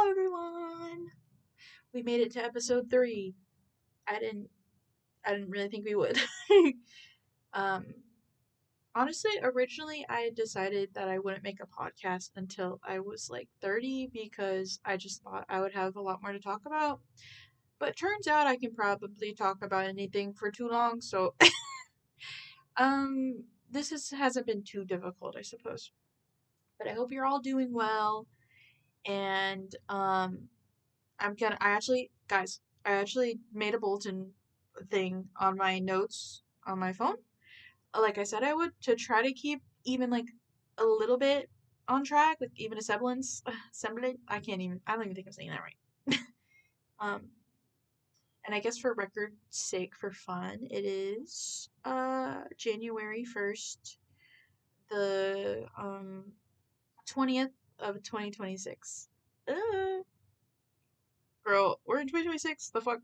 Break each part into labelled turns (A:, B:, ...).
A: Hello everyone. We made it to episode 3. I didn't I didn't really think we would. um Honestly, originally I had decided that I wouldn't make a podcast until I was like 30 because I just thought I would have a lot more to talk about. But turns out I can probably talk about anything for too long, so this hasn't been too difficult, I suppose. But I hope you're all doing well and I actually, guys, I actually made a bulletin thing on my notes on my phone. Like I said, I would to try to keep even like a little bit on track, like even a semblance. I don't even think I'm saying that right. um, and I guess for record sake, for fun, it is January 1st, the 20th of 2026. Uh, Girl, we're in 2026. The fuck.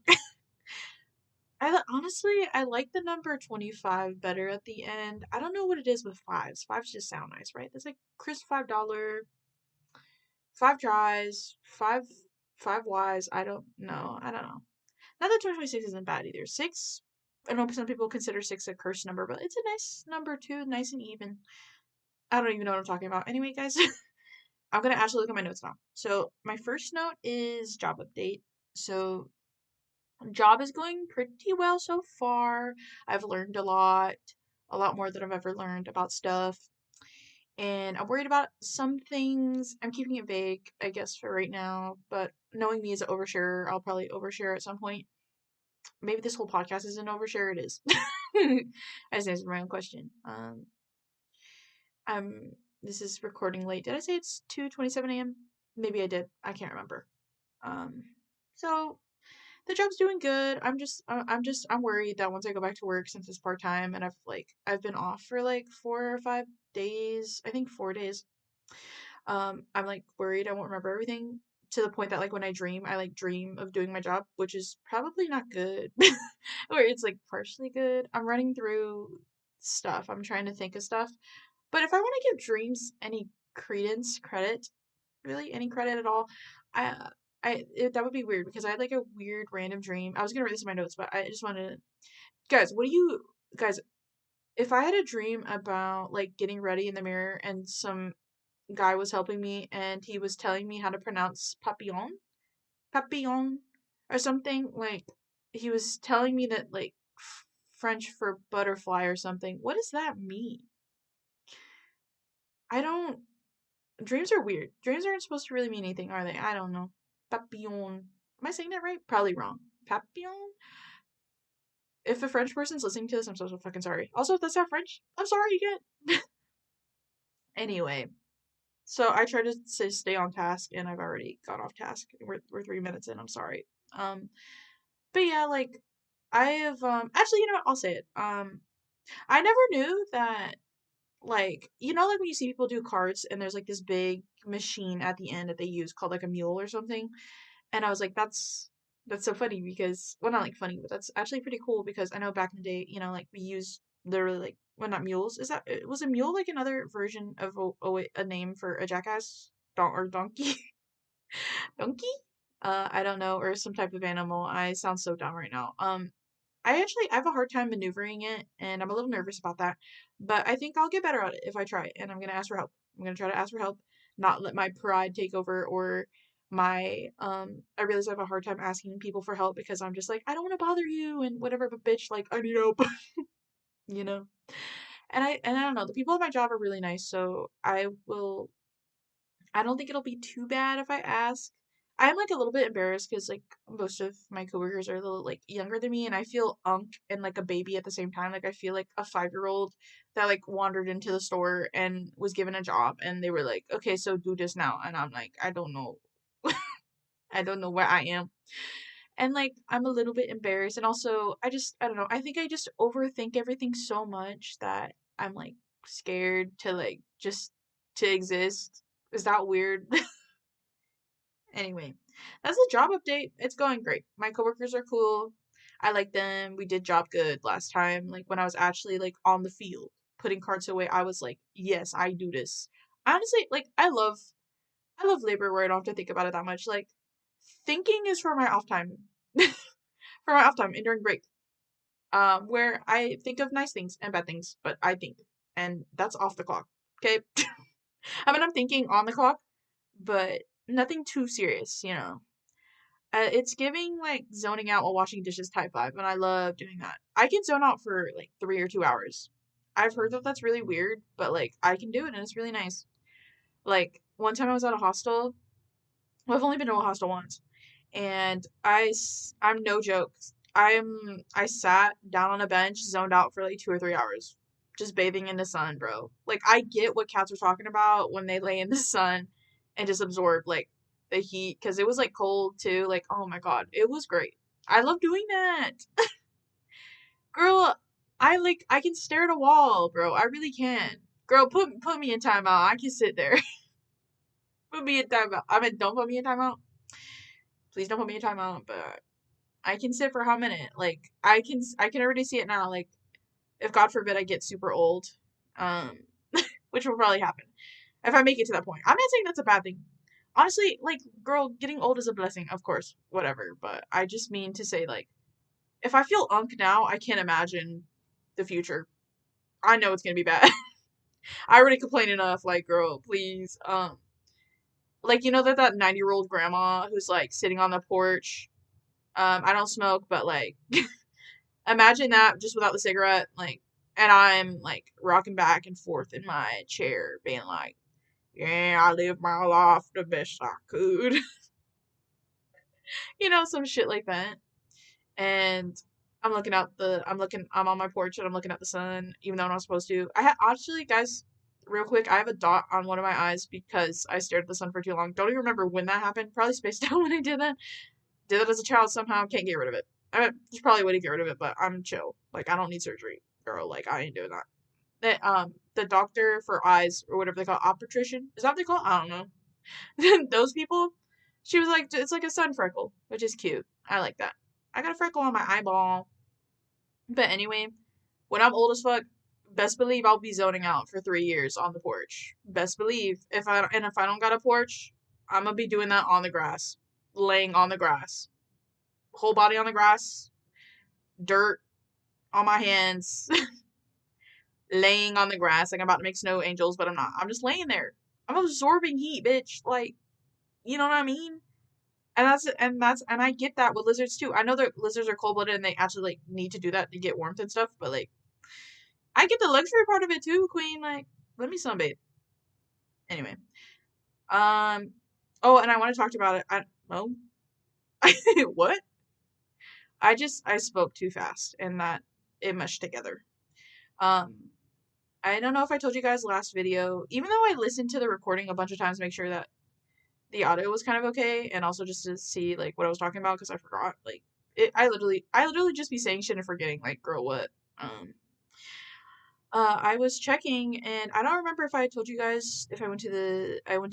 A: Honestly, I like the number 25 better at the end. I don't know what it is with fives. Fives just sound nice, right? That's like crisp $5, five tries, five Ys. I don't know. I don't know. Not that 2026 isn't bad either. Six, I know some people consider six a cursed number, but it's a nice number too, nice and even. I don't even know what I'm talking about. Anyway, guys, I'm gonna actually look at my notes now. So my first note is job update. So job is going pretty well so far. I've learned a lot more than I've ever learned about stuff. And I'm worried about some things. I'm keeping it vague, I guess, for right now. But knowing me as an overshare, I'll probably overshare at some point. Maybe this whole podcast is an overshare. It is. I just answered my own question. I'm. This is recording late. Did I say it's 2:27 a.m.? Maybe I did. I can't remember. Um. So the job's doing good. I'm worried that once I go back to work, since it's part time and I've been off for like 4 or 5 days, I think 4 days. I'm like worried I won't remember everything to the point that like when I dream, I like dream of doing my job, which is probably not good. Or it's like partially good. I'm running through stuff. I'm trying to think of stuff. But if I want to give dreams any credit, really any credit at all, I that would be weird because I had like a weird random dream. I was gonna write this in my notes, but I just wanted to, guys. What do you guys? If I had a dream about like getting ready in the mirror and some guy was helping me and he was telling me how to pronounce papillon, or something like he was telling me that like French for butterfly or something. What does that mean? I don't. Dreams are weird. Dreams aren't supposed to really mean anything, are they? I don't know. Papillon. Am I saying that right? Probably wrong. Papillon? If a French person's listening to this, I'm so fucking sorry. Also, if that's not French, I'm sorry again. Anyway, so I try to stay on task, and I've already got off task. We're 3 minutes in. I'm sorry. Um, but yeah, like I have actually, you know what? I'll say it. I never knew that, like, like when you see people do cards and there's like this big machine at the end that they use called like a mule or something. And I was like, that's so funny because, well, not like funny, but that's actually pretty cool because I know back in the day, like we used literally like, well, not mules. Was a mule like another version of a name for a jackass? Or donkey? Donkey? I don't know, or some type of animal. I sound so dumb right now. I have a hard time maneuvering it, and I'm a little nervous about that. But I think I'll get better at it if I try, and I'm gonna ask for help. I'm gonna try to ask for help, not let my pride take over or my I realize I have a hard time asking people for help because I'm just like, I don't want to bother you and whatever, but bitch, like I need help, you know. And I don't know, the people at my job are really nice, so I don't think it'll be too bad if I ask. I'm like a little bit embarrassed because like most of my coworkers are a little like younger than me, and I feel and like a baby at the same time. Like I feel like a 5-year-old that like wandered into the store and was given a job, and they were like, "Okay, so do this now," and I'm like, I don't know, I don't know where I am, and like I'm a little bit embarrassed, and also I don't know. I think I just overthink everything so much that I'm like scared to like just to exist. Is that weird? Anyway, that's the job update. It's going great. My coworkers are cool. I like them. We did job good last time. Like when I was actually like on the field putting carts away, I was like, yes, I do this. Honestly, like I love I love labor where I don't have to think about it that much. Like, thinking is for my off time. For my off time and during break. Where I think of nice things and bad things, but I think. And that's off the clock. Okay? I mean, I'm thinking on the clock, but nothing too serious, you know. It's giving like zoning out while washing dishes type vibe, and I love doing that. I can zone out for like 3 or 2 hours. I've heard that that's really weird, but like I can do it and it's really nice. Like one time I was at a hostel. Well, I've only been to a hostel once, and I'm no joke. I sat down on a bench, zoned out for like 2 or 3 hours, just bathing in the sun, bro. Like I get what cats are talking about when they lay in the sun and just absorb like the heat because it was like cold too. Like oh my god, it was great. I love doing that, girl. I can stare at a wall, bro. I really can. Girl, put me in timeout. I can sit there. Put me in timeout. I mean, don't put me in timeout. Please don't put me in timeout. But I can sit for a hot minute. Like I can already see it now. Like if God forbid I get super old, um, which will probably happen if I make it to that point. I'm not saying that's a bad thing. Honestly, like girl, getting old is a blessing, of course, whatever. But I just mean to say like if I feel unk now, I can't imagine the future. I know it's gonna be bad. I already complain enough. Like girl, please, like you know that 90-year-old grandma who's like sitting on the porch. I don't smoke, but like imagine that just without the cigarette, like, and I'm like rocking back and forth in my chair, being like, "Yeah, I lived my life the best I could," you know, some shit like that. And I'm on my porch and I'm looking at the sun, even though I'm not supposed to. Actually, guys, real quick, I have a dot on one of my eyes because I stared at the sun for too long. Don't even remember when that happened. Probably spaced out when I did that. Did it as a child somehow. Can't get rid of it. I mean, there's probably a way to get rid of it, but I'm chill. Like I don't need surgery, girl. Like I ain't doing that. The doctor for eyes or whatever they call it, optometrician. Is that what they call it? I don't know. Those people. She was like, it's like a sun freckle, which is cute. I like that. I got a freckle on my eyeball. But anyway, when I'm old as fuck, best believe I'll be zoning out for 3 years on the porch. Best believe if I don't got a porch, I'm gonna be doing that on the grass, laying on the grass, whole body on the grass, dirt on my hands, laying on the grass like I'm about to make snow angels, but I'm not. I'm just laying there. I'm absorbing heat, bitch. Like, you know what I mean? And I get that with lizards too. I know that lizards are cold blooded and they actually like need to do that to get warmth and stuff, but like I get the luxury part of it too, Queen. Like, let me sunbathe. Anyway. Um oh, and I want to talk about it. Oh, what? I spoke too fast and that it meshed together. Um I don't know if I told you guys last video, even though I listened to the recording a bunch of times to make sure that the audio was kind of okay, and also just to see like what I was talking about because I forgot. Like, I literally just be saying shit and forgetting. Like, girl, what? Um, I was checking, and I don't remember if I told you guys if I went to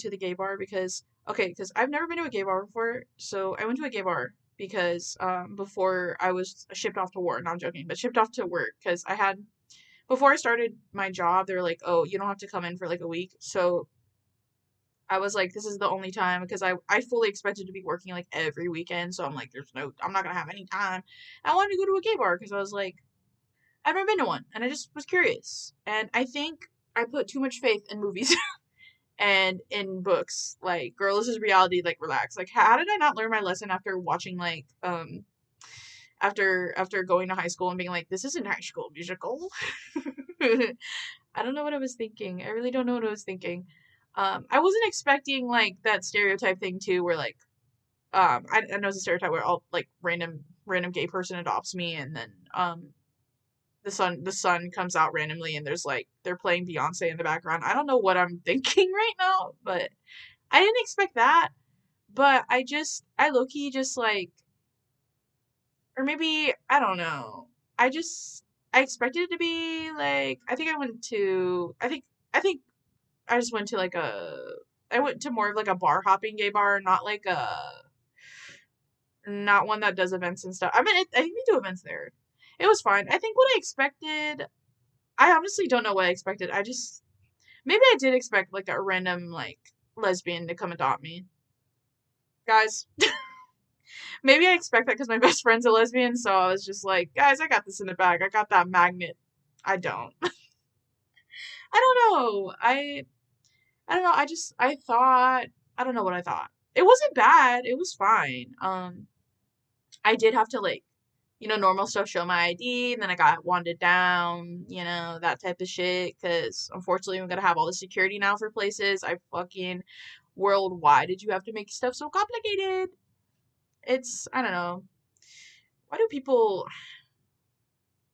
A: the gay bar because okay, because I've never been to a gay bar before, so I went to a gay bar because before I was shipped off to war. No, I'm joking, but shipped off to work because I had before I started my job, they were like, "Oh, you don't have to come in for like a week." So I was like, "This is the only time," because I fully expected to be working like every weekend. So I'm like, I'm not gonna have any time. I wanted to go to a gay bar because I was like, I've never been to one, and I just was curious. And I think I put too much faith in movies and in books. Like, girl, this is reality. Like, relax. Like, how did I not learn my lesson after watching like after going to high school and being like, this isn't High School Musical. I don't know what I was thinking. I really don't know what I was thinking. I wasn't expecting like that stereotype thing too, where like, I know it's a stereotype where all like random gay person adopts me, and then the sun comes out randomly, and there's like they're playing Beyonce in the background. I don't know what I'm thinking right now, but I didn't expect that. But I low key just like, or maybe I don't know. I expected it to be like I think I just went to like I went to more of like a bar hopping gay bar, not like a not one that does events and stuff. I mean, I think they do events there. It was fine. I think what I expected. I honestly don't know what I expected. Maybe I did expect like a random like lesbian to come adopt me. Guys, maybe I expect that because my best friend's a lesbian, so I was just like, guys, I got this in the bag. I got that magnet. I don't. I don't know. I don't know. I thought I don't know what I thought. It wasn't bad. It was fine. I did have to like, normal stuff, show my ID, and then I got wanded down, that type of shit. Because unfortunately, I'm gonna have all the security now for places. I fucking world, why did you have to make stuff so complicated? I don't know. Why do people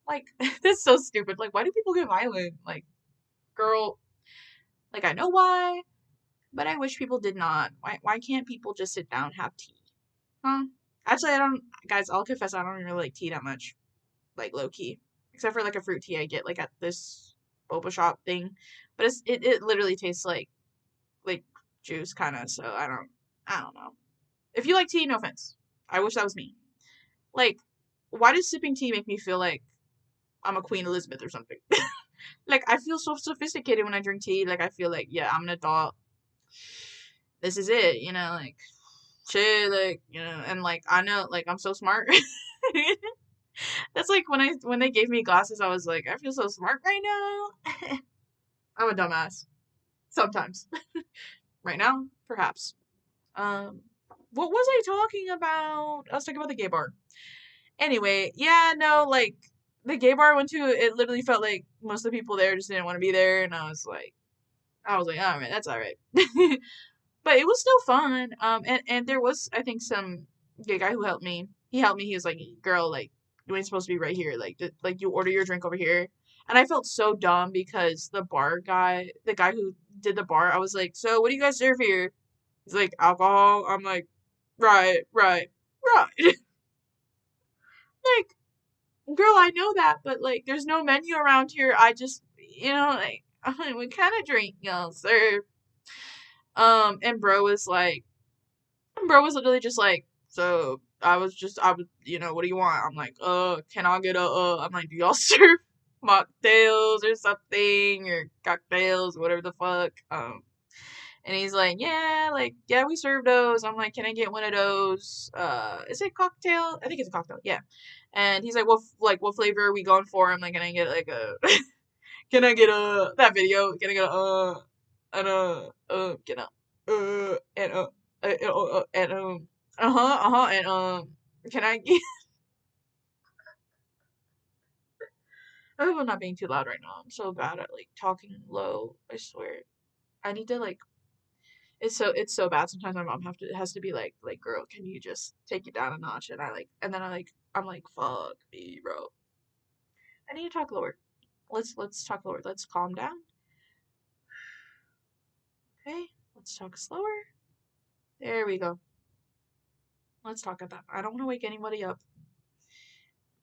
A: like? That's so stupid. Like, why do people get violent? Like, girl, like I know why, but I wish people did not. Why can't people just sit down, have tea? Huh? Actually, I don't. Guys, I'll confess, I don't really like tea that much. Like low key, except for like a fruit tea I get like at this boba shop thing, but it literally tastes like juice kind of. So I don't know. If you like tea, no offense. I wish that was me. Like, why does sipping tea make me feel like I'm a Queen Elizabeth or something? Like, I feel so sophisticated when I drink tea. Like, I feel like, yeah, I'm an adult. This is it, like, shit, like, and like, I know, like, I'm so smart. That's like when they gave me glasses, I was like, I feel so smart right now. I'm a dumbass. Sometimes. Right now, perhaps. Um, what was I talking about? I was talking about the gay bar. Anyway, yeah, no, like the gay bar I went to, it literally felt like most of the people there just didn't want to be there, and I was like, all right, that's all right. But it was still fun. And there was, I think, some gay guy who helped me. He helped me. He was like, girl, like, you ain't supposed to be right here. Like you order your drink over here. And I felt so dumb because the guy who did the bar, I was like, so what do you guys serve here? He's like, alcohol. I'm like, right, right, right. Like, girl, I know that, but like, there's no menu around here. I just, like, I'm like, what kind of drink y'all serve? And bro was literally just like, so I was, what do you want? I'm like, can I get I'm like, do y'all serve mocktails or something or cocktails, whatever the fuck? And he's like, yeah, we serve those. I'm like, can I get one of those? Is it cocktail? I think it's a cocktail. Yeah. And he's like, what flavor are we going for? I'm like, can I get like a, can I get that video? Can I get get and and and can I get? I hope I'm not being too loud right now. I'm so bad at like talking low. I swear. I need to like. It's so bad. Sometimes my mom has to be like girl, can you just take it down a notch? And then I'm like fuck me, bro. I need to talk lower. Let's talk lower. Let's calm down. Okay. Let's talk slower. There we go. Let's talk about that. I don't want to wake anybody up,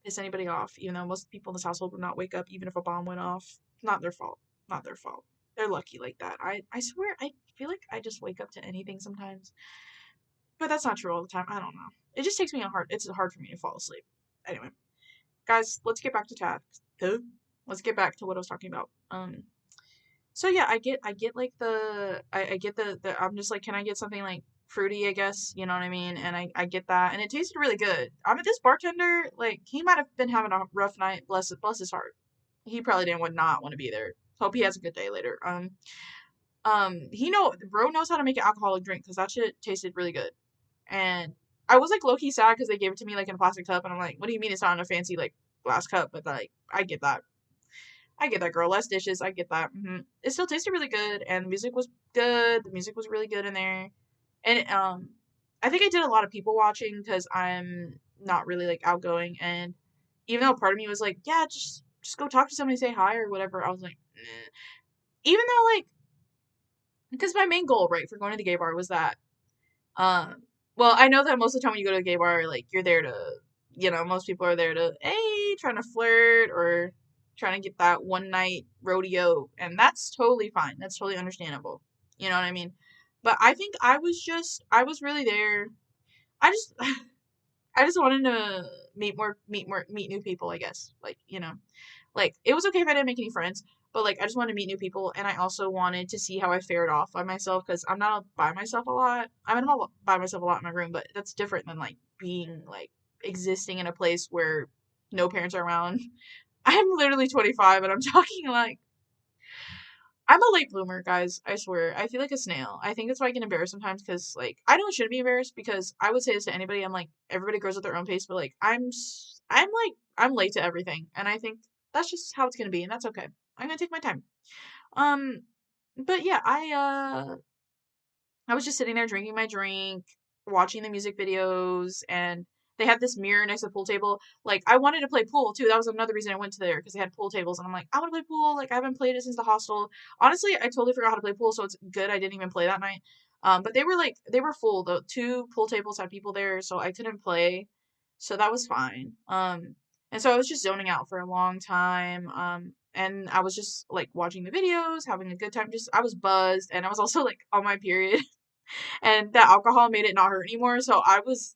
A: piss anybody off, even though most people in this household would not wake up even if a bomb went off. Not their fault. Not their fault. They're lucky like that. I swear, I feel like I just wake up to anything sometimes. But that's not true all the time. I don't know. It just takes me it's hard for me to fall asleep. Anyway, guys, let's get back to task. Let's get back to what I was talking about. So yeah, I get like I get the I'm just like, can I get something like fruity, I guess, you know what I mean? And I get that, and it tasted really good. I mean, this bartender, like, he might have been having a rough night. Bless his heart. He probably would not want to be there. Hope he has a good day later. Bro knows how to make an alcoholic drink because that shit tasted really good. And I was like low key sad because they gave it to me like in a plastic cup, and I'm like, what do you mean it's not in a fancy like glass cup? But like, I get that. I get that, girl. Less dishes. I get that. It still tasted really good, and the music was good. The music was really good in there, and I think I did a lot of people watching because I'm not really like outgoing, and even though part of me was like, yeah, just go talk to somebody, say hi or whatever. I was like, eh. Even though like, because my main goal, right, for going to the gay bar was that, um, well, I know that most of the time when you go to a gay bar, like, you're there to, most people are there to, hey, trying to flirt or trying to get that one night rodeo, and that's totally fine. That's totally understandable. You know what I mean? But I think I was really there. I just, I just wanted to meet new people, I guess. Like, like, it was okay if I didn't make any friends. but like I just wanted to meet new people, and I also wanted to see how I fared off by myself because I'm not by myself a lot. I mean, I'm not by myself a lot in my room, but that's different than like being like existing in a place where no parents are around. I'm literally 25 and I'm talking like I'm a late bloomer, guys. I swear. I feel like a snail. I think that's why I get embarrassed sometimes because, like, I know I shouldn't be embarrassed because I would say this to anybody. I'm like, everybody grows at their own pace, but like, I'm like, I'm late to everything, and I think that's just how it's gonna be, and that's okay. I'm gonna take my time. Um, but yeah, I was just sitting there drinking my drink, watching the music videos, and they had this mirror next to the pool table. Like, I wanted to play pool too. That was another reason I went to there because they had pool tables, and I'm like, I want to play pool. Like, I haven't played it since the hostel. Honestly, I totally forgot how to play pool, so it's good I didn't even play that night. But they were full. The two pool tables had people there, so I couldn't play. So that was fine. And so I was just zoning out for a long time. And I was just like watching the videos, having a good time. Just I was buzzed, and I was also like on my period. And that alcohol made it not hurt anymore. So I was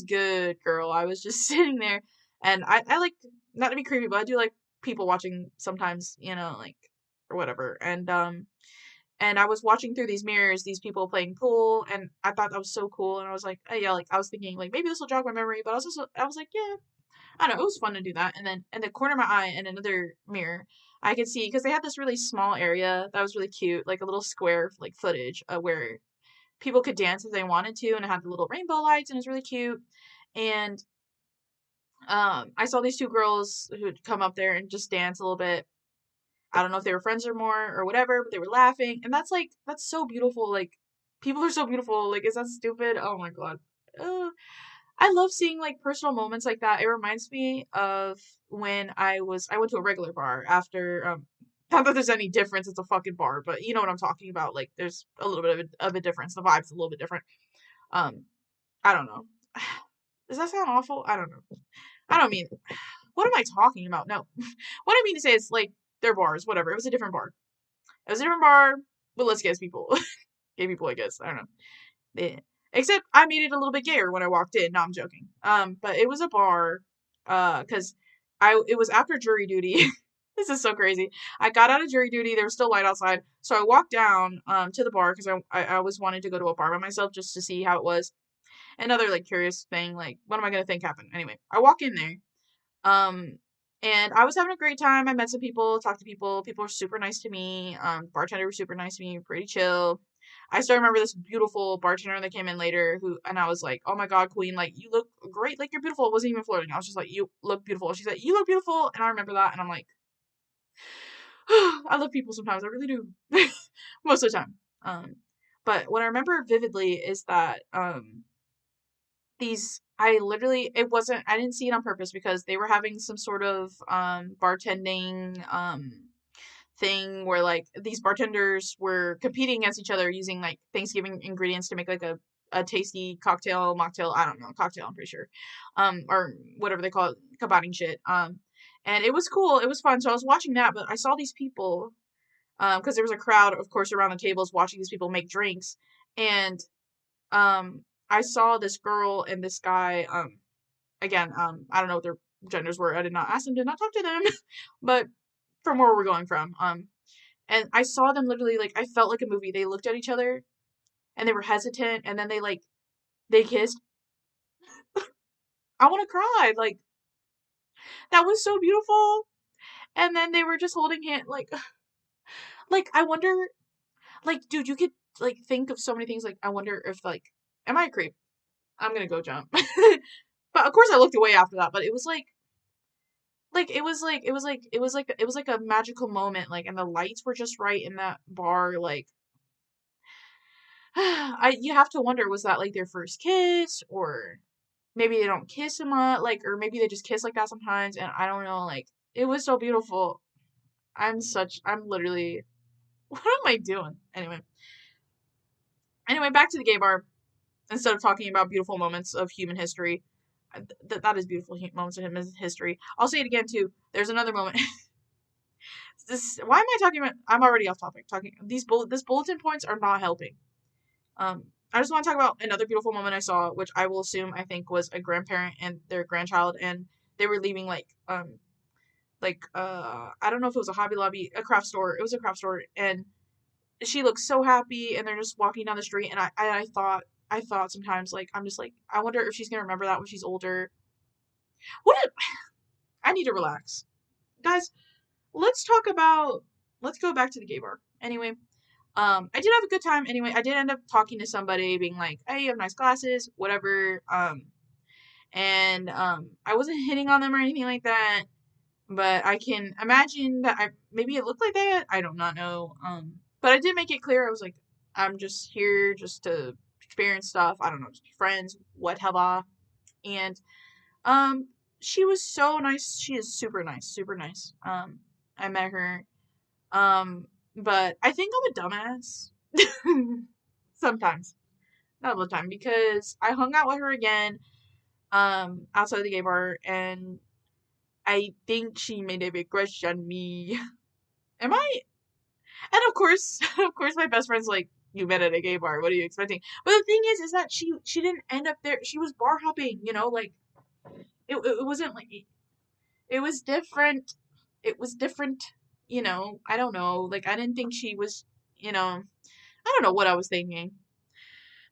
A: good, girl. I was just sitting there, and I like not to be creepy, but I do like people watching sometimes, like or whatever. And I was watching through these mirrors, these people playing pool, and I thought that was so cool. And I was like, oh, yeah, like I was thinking like maybe this will jog my memory, but I was like, yeah, I don't know, it was fun to do that. And then in the corner of my eye, in another mirror, I could see because they had this really small area that was really cute, like a little square like footage where people could dance if they wanted to, and it had the little rainbow lights, and it was really cute. And I saw these two girls who'd come up there and just dance a little bit. I don't know if they were friends or more or whatever, but they were laughing, and that's so beautiful. Like people are so beautiful. Like is that stupid? Oh my god. Uh, I love seeing like personal moments like that. It reminds me of when I went to a regular bar after not that there's any difference, it's a fucking bar, but you know what I'm talking about. Like there's a little bit of a difference. The vibe's a little bit different. Um, I don't know. Does that sound awful? I don't know. I don't mean. What am I talking about? No. What I mean to say is like they're bars, whatever. It was a different bar. It was a different bar with less gay people. Gay people, I guess. I don't know. Yeah. Except I made it a little bit gayer when I walked in. No, I'm joking. But it was a bar. Cause it was after jury duty. This is so crazy. I got out of jury duty. There was still light outside, so I walked down to the bar because I always wanted to go to a bar by myself just to see how it was. Another like curious thing, like what am I gonna think happened? Anyway, I walk in there, um, and I was having a great time. I met some people, talked to people. People were super nice to me. Bartender was super nice to me, pretty chill. I still remember this beautiful bartender that came in later and I was like, oh my God, queen, like, you look great, like, you're beautiful. It wasn't even flirting. I was just like, you look beautiful. She said, you look beautiful. And I remember that. And I'm like, I love people sometimes. I really do. Most of the time. But what I remember vividly is that, I didn't see it on purpose because they were having some sort of bartending thing where like these bartenders were competing against each other using like Thanksgiving ingredients to make like a tasty cocktail, mocktail, I don't know, cocktail, I'm pretty sure. Or whatever they call it, combining shit. And it was cool, it was fun. So I was watching that, but I saw these people, because there was a crowd, of course, around the tables watching these people make drinks. And I saw this girl and this guy, again, I don't know what their genders were. I did not ask them, did not talk to them, but from where we're going from, and I saw them literally like I felt like a movie. They looked at each other and they were hesitant, and then they kissed. I want to cry. Like that was so beautiful. And then they were just holding hand. Like I wonder. Like, dude, you could like think of so many things. Like I wonder if like, am I a creep? I'm gonna go jump. But of course I looked away after that. But it was it was like a magical moment. Like, and the lights were just right in that bar. Like you have to wonder, was that like their first kiss, or maybe they don't kiss a lot, like, or maybe they just kiss like that sometimes, and I don't know, like, it was so beautiful. I'm literally, what am I doing? Anyway, back to the gay bar. Instead of talking about beautiful moments of human history, that is beautiful moments of human history. I'll say it again too. There's another moment. Why am I talking about? I'm already off topic. This bulletin points are not helping. I just want to talk about another beautiful moment I saw, which I will assume I think was a grandparent and their grandchild, and they were leaving like like I don't know if it was a Hobby Lobby, a craft store. It was a craft store, and she looked so happy, and they're just walking down the street, and I thought sometimes like I'm just like I wonder if she's gonna remember that when she's older. What if I need to relax, guys? Let's talk about let's go back to the gay bar. Anyway, I did have a good time. Anyway, I did end up talking to somebody, being like, "Hey, you have nice glasses, whatever." And I wasn't hitting on them or anything like that, but I can imagine that maybe it looked like that. I do not know. But I did make it clear. I was like, I'm just here just to experience stuff. I don't know, just be friends, whatever. And she was so nice. She is super nice, super nice. I met her. But I think I'm a dumbass. Sometimes. Not all the time, because I hung out with her again, outside the gay bar, and I think she made a big crush on me. Am I? And of course, of course, my best friend's like, "You met at a gay bar. What are you expecting?" But the thing is that she didn't end up there. She was bar hopping. Like it wasn't like it was different. It was different. I don't know. Like I didn't think she was. I don't know what I was thinking.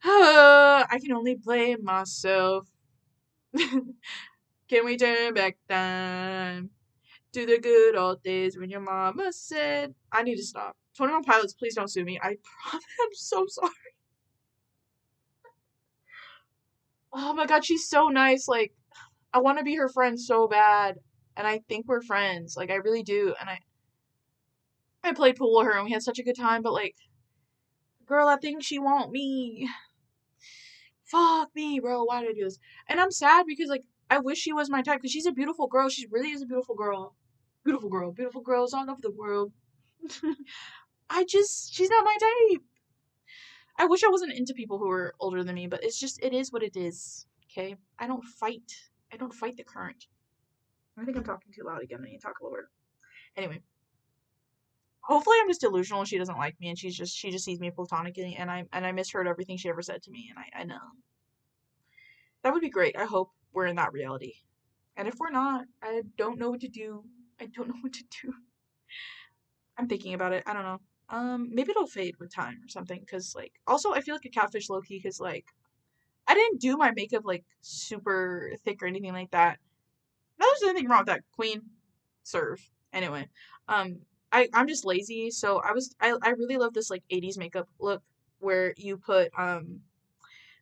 A: I can only blame myself. Can we turn back time to the good old days when your mama said, I need to stop. 21 Pilots, please don't sue me. I promise. I'm so sorry. Oh my god, she's so nice. Like, I want to be her friend so bad. And I think we're friends. Like, I really do. And I played pool with her and we had such a good time. But, like, girl, I think she want me. Fuck me, bro. Why did I do this? And I'm sad because, like, I wish she was my type because she's a beautiful girl. She really is a beautiful girl. Beautiful girl. Beautiful girls all over the world. She's not my type. I wish I wasn't into people who were older than me, but it is what it is. Okay? I don't fight. I don't fight the current. I think I'm talking too loud again. I need to talk lower. Anyway. Hopefully I'm just delusional and she doesn't like me and she just sees me platonically and I misheard everything she ever said to me and I know. That would be great. I hope we're in that reality. And if we're not, I don't know what to do. I don't know what to do. I'm thinking about it. I don't know. Maybe it'll fade with time or something. Cause like, also I feel like a catfish low key. Cause like, I didn't do my makeup like super thick or anything like that. Not there's anything wrong with that. Queen, serve. Anyway, um, I'm just lazy. So I really love this like 80s makeup look where you put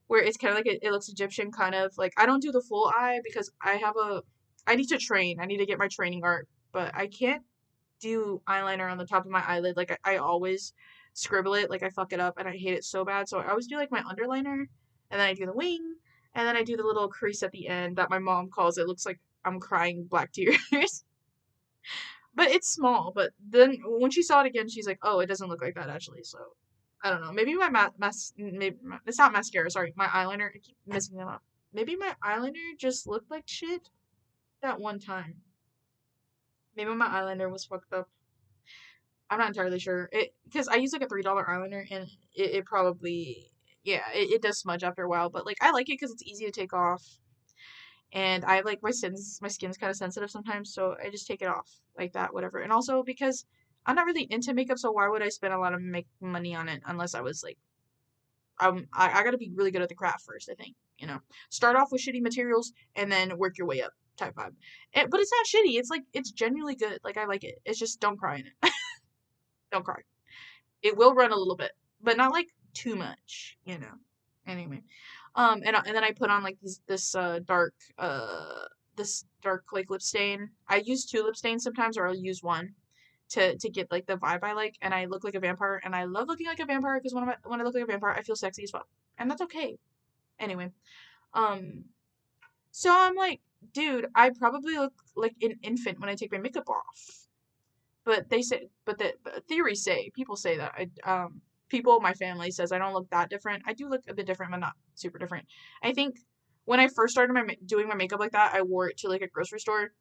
A: where it's kind of like it looks Egyptian kind of like I don't do the full eye because I need to train. I need to get my training art, but I can't do eyeliner on the top of my eyelid. Like I always scribble it, like I fuck it up and I hate it so bad. So I always do like my underliner and then I do the wing and then I do the little crease at the end that my mom calls it looks like I'm crying black tears. But it's small, but then when she saw it again, she's like, "Oh, it doesn't look like that actually." So I don't know. Maybe maybe it's not mascara. Sorry, my eyeliner. I keep messing them up. Maybe my eyeliner just looked like shit that one time. Maybe my eyeliner was fucked up. I'm not entirely sure. It because I use like a $3 eyeliner and it probably it does smudge after a while. But like I like it because it's easy to take off. And I like my skin's kind of sensitive sometimes, so I just take it off like that, whatever. And also because I'm not really into makeup, so why would I spend a lot of money on it unless I was like, I gotta be really good at the craft first. I think start off with shitty materials and then work your way up type vibe. But it's not shitty. It's like it's genuinely good. Like I like it. It's just don't cry in it. Don't cry. It will run a little bit, but not like too much. Anyway, and then I put on like this dark like lip stain. I use two lip stains sometimes, or I'll use one to get like the vibe I like, and I look like a vampire, and I love looking like a vampire because when I look like a vampire, I feel sexy as well, and that's okay. Anyway, um, so I'm like, dude, I probably look like an infant when I take my makeup off. But theories say people say that people my family says I don't look that different. I do look a bit different, but not super different. I think when I first started doing my makeup like that, I wore it to like a grocery store,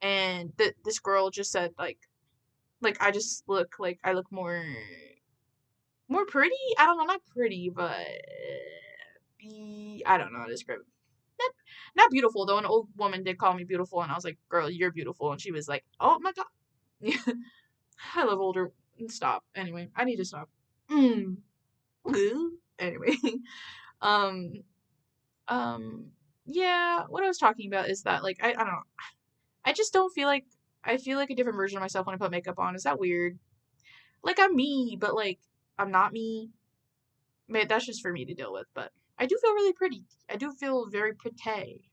A: and this girl just said like I just look like I look more pretty. I don't know, not pretty, but I don't know how to describe it. Not beautiful though. An old woman did call me beautiful, and I was like, "Girl, you're beautiful," and she was like, "Oh my god." I love older. Stop. Anyway, I need to stop. Mm. Anyway, um, um, yeah. What I was talking about is that like I don't know. I just don't feel like I feel like a different version of myself when I put makeup on. Is that weird? Like I'm me, but like I'm not me. Man, that's just for me to deal with. But I do feel really pretty. I do feel very pretty.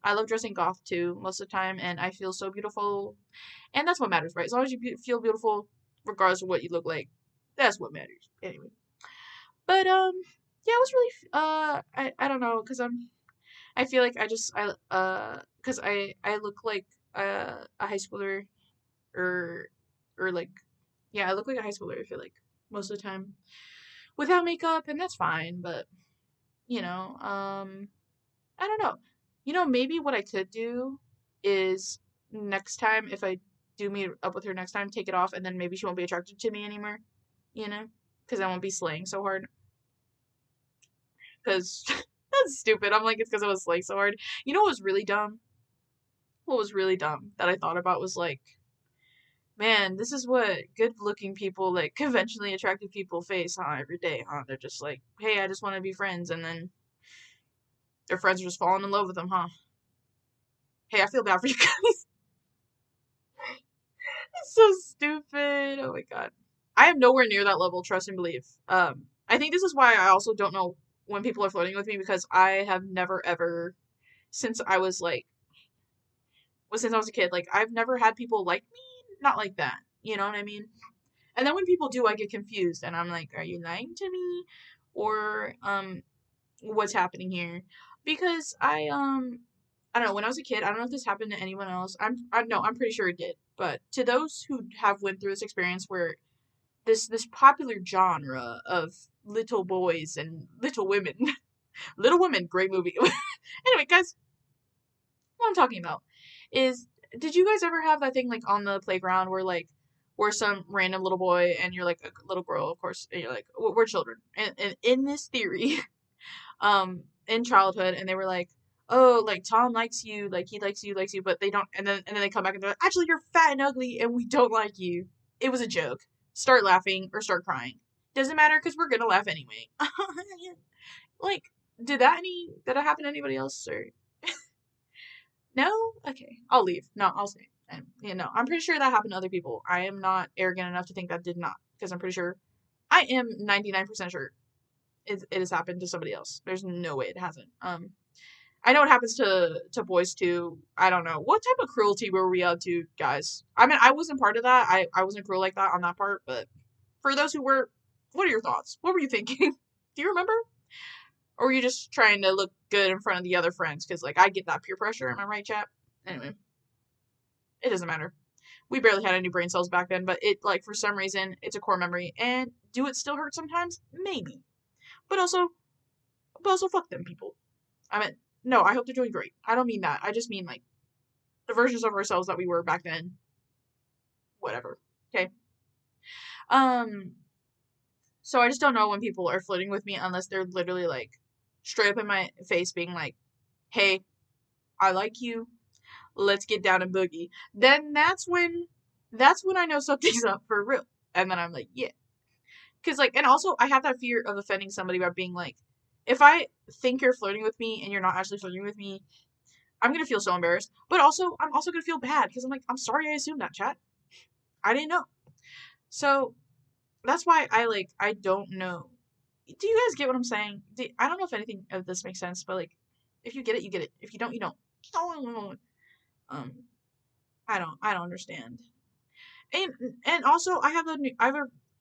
A: I love dressing goth too most of the time, and I feel so beautiful, and that's what matters, right? As long as you feel beautiful, regardless of what you look like, that's what matters. Anyway, but yeah, it was really I don't know, cause I feel like cause I look like a high schooler or like yeah, I look like a high schooler. I feel like most of the time without makeup, and that's fine. But you know, um, I don't know. Maybe what I could do is next time if I do meet up with her next time, take it off, and then maybe she won't be attracted to me anymore. You know, because I won't be slaying so hard. Because that's stupid. I'm like, it's because I was slaying so hard. You know what was really dumb? What was really dumb that I thought about was like, man, this is what good-looking people, like conventionally attractive people face, huh? Every day, huh? They're just like, hey, I just want to be friends, and then their friends are just falling in love with them, huh? Hey, I feel bad for you guys. It's so stupid. Oh my god. I am nowhere near that level, trust and believe. I think this is why I also don't know when people are flirting with me because I have never ever since I was like since I was a kid, like I've never had people like me, not like that. You know what I mean? And then when people do, I get confused and I'm like, are you lying to me? Or what's happening here? Because I don't know, when I was a kid, I don't know if this happened to anyone else. I no, I'm pretty sure it did. But to those who have went through this experience where this popular genre of little boys and little women, Little Women, great movie. Anyway, guys, what I'm talking about is, did you guys ever have that thing like on the playground where like where some random little boy and you're like a little girl, of course, and you're like we're children, and in this theory, in childhood, and they were like, oh, like Tom likes you, like he likes you, but they don't, and then they come back and they're like, actually you're fat and ugly and we don't like you. It was a joke. Start laughing or start crying. Doesn't matter because we're gonna laugh anyway. Like, did that happen to anybody else or no? Okay, I'll leave. No, I'll stay. And I'm pretty sure that happened to other people. I am not arrogant enough to think that did not, because I'm pretty sure I am 99% sure it has happened to somebody else. There's no way it hasn't. I know it happens to boys too. I don't know. What type of cruelty were we up to, guys? I mean, I wasn't part of that. I wasn't cruel like that on that part, but for those who were, what are your thoughts? What were you thinking? Do you remember? Or were you just trying to look good in front of the other friends? Because, like, I get that peer pressure. Am I right, chap? Anyway, it doesn't matter. We barely had any brain cells back then, but it, like, for some reason, it's a core memory. And do it still hurt sometimes? Maybe. But also, fuck them people. I mean, no, I hope they're doing great. I don't mean that. I just mean, like, the versions of ourselves that we were back then. Whatever. Okay. Um, so I just don't know when people are flirting with me unless they're literally, like, straight up in my face being like, hey, I like you. Let's get down and boogie. Then that's when I know something's up for real. And then I'm like, yeah. Cause like, and also I have that fear of offending somebody by being like, if I think you're flirting with me and you're not actually flirting with me, I'm gonna feel so embarrassed. But also, I'm also gonna feel bad because I'm like, I'm sorry I assumed that, chat. I didn't know. So that's why I don't know. Do you guys get what I'm saying? I don't know if anything of this makes sense, but like, if you get it, you get it. If you don't, you don't. Um, I don't understand. And also I have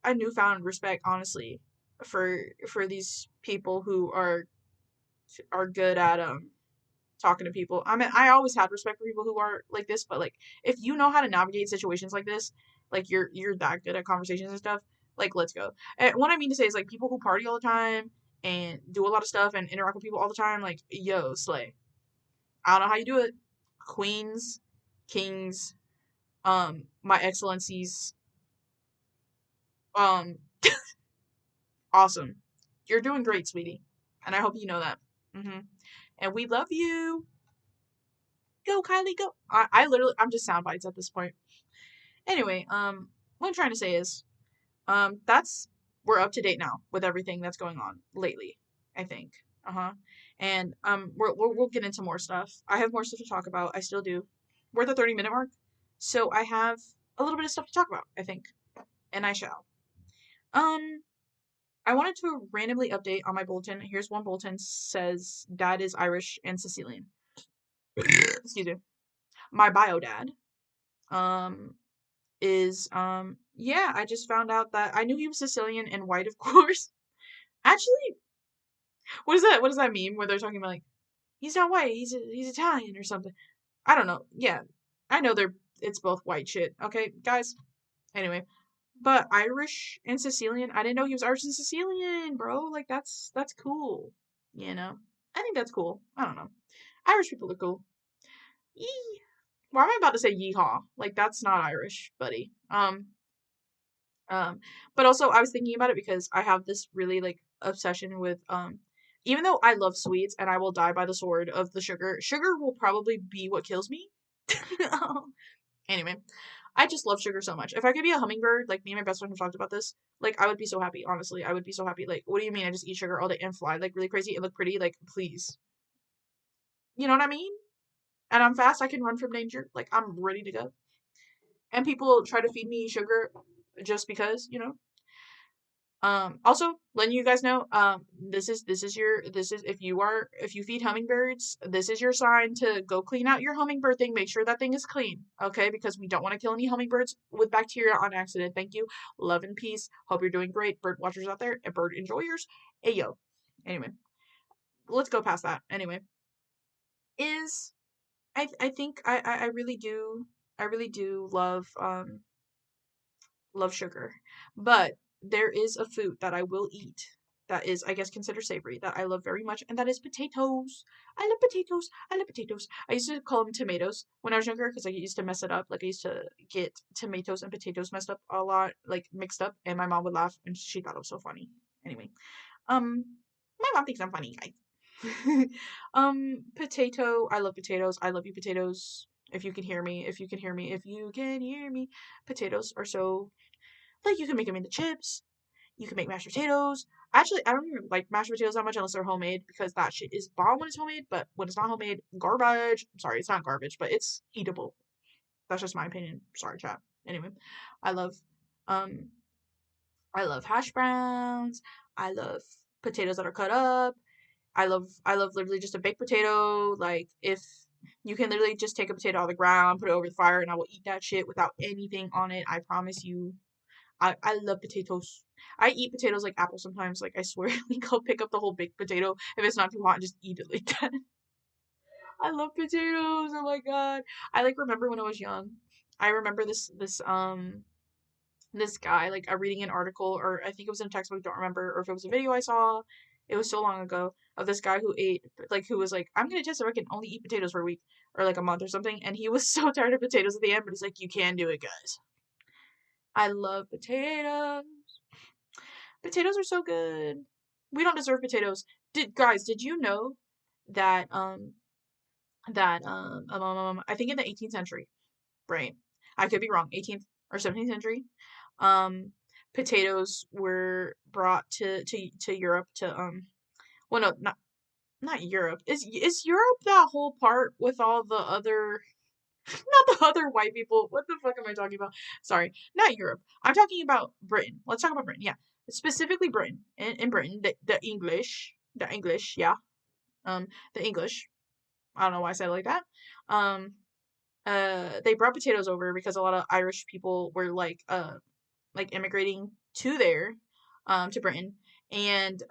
A: a newfound respect, honestly, for these people who are good at talking to people. I mean, I always had respect for people who are like this, but like if you know how to navigate situations like this, like you're that good at conversations and stuff, like let's go. And what I mean to say is like people who party all the time and do a lot of stuff and interact with people all the time, like yo, slay. I don't know how you do it. Queens, kings, my excellencies, um, awesome. You're doing great, sweetie. And I hope you know that. Mm-hmm. And we love you. Go, Kylie, go. I literally, I'm just sound bites at this point. Anyway, what I'm trying to say is, that's, we're up to date now with everything that's going on lately, I think. Uh-huh. And, we'll get into more stuff. I have more stuff to talk about. I still do. We're at the 30-minute mark. So I have a little bit of stuff to talk about, I think. And I shall. Um, I wanted to randomly update on my bulletin. Here's one bulletin says dad is Irish and Sicilian. Excuse me. My bio dad um is yeah, I just found out that I knew he was Sicilian and white, of course. Actually, what does that mean where they're talking about like he's not white, he's Italian or something. I don't know. Yeah. I know it's both white shit. Okay, guys. Anyway, but Irish and Sicilian, I didn't know he was Irish and Sicilian, bro. Like that's cool. You know? I think that's cool. I don't know. Irish people are cool. Yee. Why am I about to say yeehaw? Like that's not Irish, buddy. Um, but also I was thinking about it because I have this really like obsession with even though I love sweets and I will die by the sword of the sugar, sugar will probably be what kills me. Anyway, I just love sugar so much. If I could be a hummingbird, like me and my best friend have talked about this, like I would be so happy, honestly. I would be so happy. Like, what do you mean I just eat sugar all day and fly like really crazy and look pretty? Like, please. You know what I mean? And I'm fast, I can run from danger. Like I'm ready to go. And people try to feed me sugar just because, you know. Also letting you guys know, this is if you feed hummingbirds, this is your sign to go clean out your hummingbird thing. Make sure that thing is clean, okay? Because we don't want to kill any hummingbirds with bacteria on accident. Thank you. Love and peace. Hope you're doing great, bird watchers out there and bird enjoyers. Ayo. Anyway, let's go past that. Anyway, is I think I really do love sugar. But there is a food that I will eat that is, I guess, considered savory that I love very much, and that is potatoes. I love potatoes. I love potatoes. I used to call them tomatoes when I was younger because I used to mess it up. Like I used to get tomatoes and potatoes messed up a lot, like mixed up, and my mom would laugh and she thought it was so funny. Anyway, um, my mom thinks I'm funny, guys. Potato. I love potatoes. I love you, potatoes. If you can hear me, if you can hear me, if you can hear me, potatoes are so like you can make them into chips. You can make mashed potatoes. Actually, I don't even like mashed potatoes that much unless they're homemade because that shit is bomb when it's homemade. But when it's not homemade, garbage. I'm sorry, it's not garbage, but it's eatable. That's just my opinion. Sorry, chat. Anyway, I love, um, I love hash browns. I love potatoes that are cut up. I love literally just a baked potato. Like if you can literally just take a potato out of the ground, put it over the fire, and I will eat that shit without anything on it. I promise you. I love potatoes. I eat potatoes like apples sometimes. Like I swear, like I'll pick up the whole baked potato if it's not too hot and just eat it like that. I love potatoes. Oh my god. I like remember when I was young. I remember this guy like reading an article or I think it was in a textbook. Don't remember or if it was a video I saw. It was so long ago of this guy who ate like who was like I'm gonna test if I can only eat potatoes for a week or like a month or something. And he was so tired of potatoes at the end, but he's like, you can do it, guys. I love potatoes. Potatoes are so good. We don't deserve potatoes. Did you know that I think in the 18th century, right? I could be wrong, 18th or 17th century. Um Potatoes were brought to Europe to well no, not Europe. Is Europe that whole part with all the other not the other white people. What the fuck am I talking about? Sorry, not Europe. I'm talking about Britain. Let's talk about Britain. Yeah, specifically Britain. In Britain, the English, yeah, the English. I don't know why I said it like that. Um, they brought potatoes over because a lot of Irish people were like immigrating to there, to Britain, and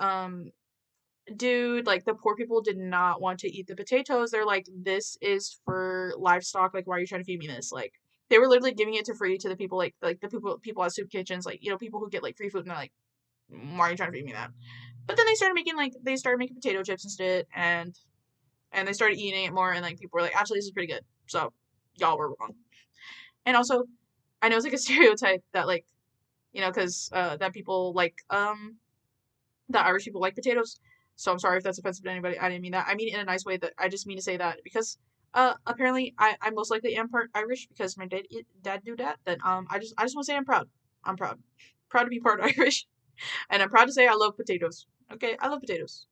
A: dude, like the poor people did not want to eat the potatoes. They're like, this is for livestock. Like, why are you trying to feed me this? Like, they were literally giving it to free to the people, like the people at soup kitchens, like people who get like free food, and they're like, why are you trying to feed me that? But then they started making potato chips instead, and they started eating it more, and like people were like, actually, this is pretty good. So y'all were wrong. And also, I know it's like a stereotype that like because that people like that Irish people like potatoes. So I'm sorry if that's offensive to anybody. I didn't mean that. I mean it in a nice way. That I just mean to say that because apparently I most likely am part Irish because my dad do that. Then I just want to say I'm proud. I'm proud. Proud to be part Irish. And I'm proud to say I love potatoes. Okay, I love potatoes.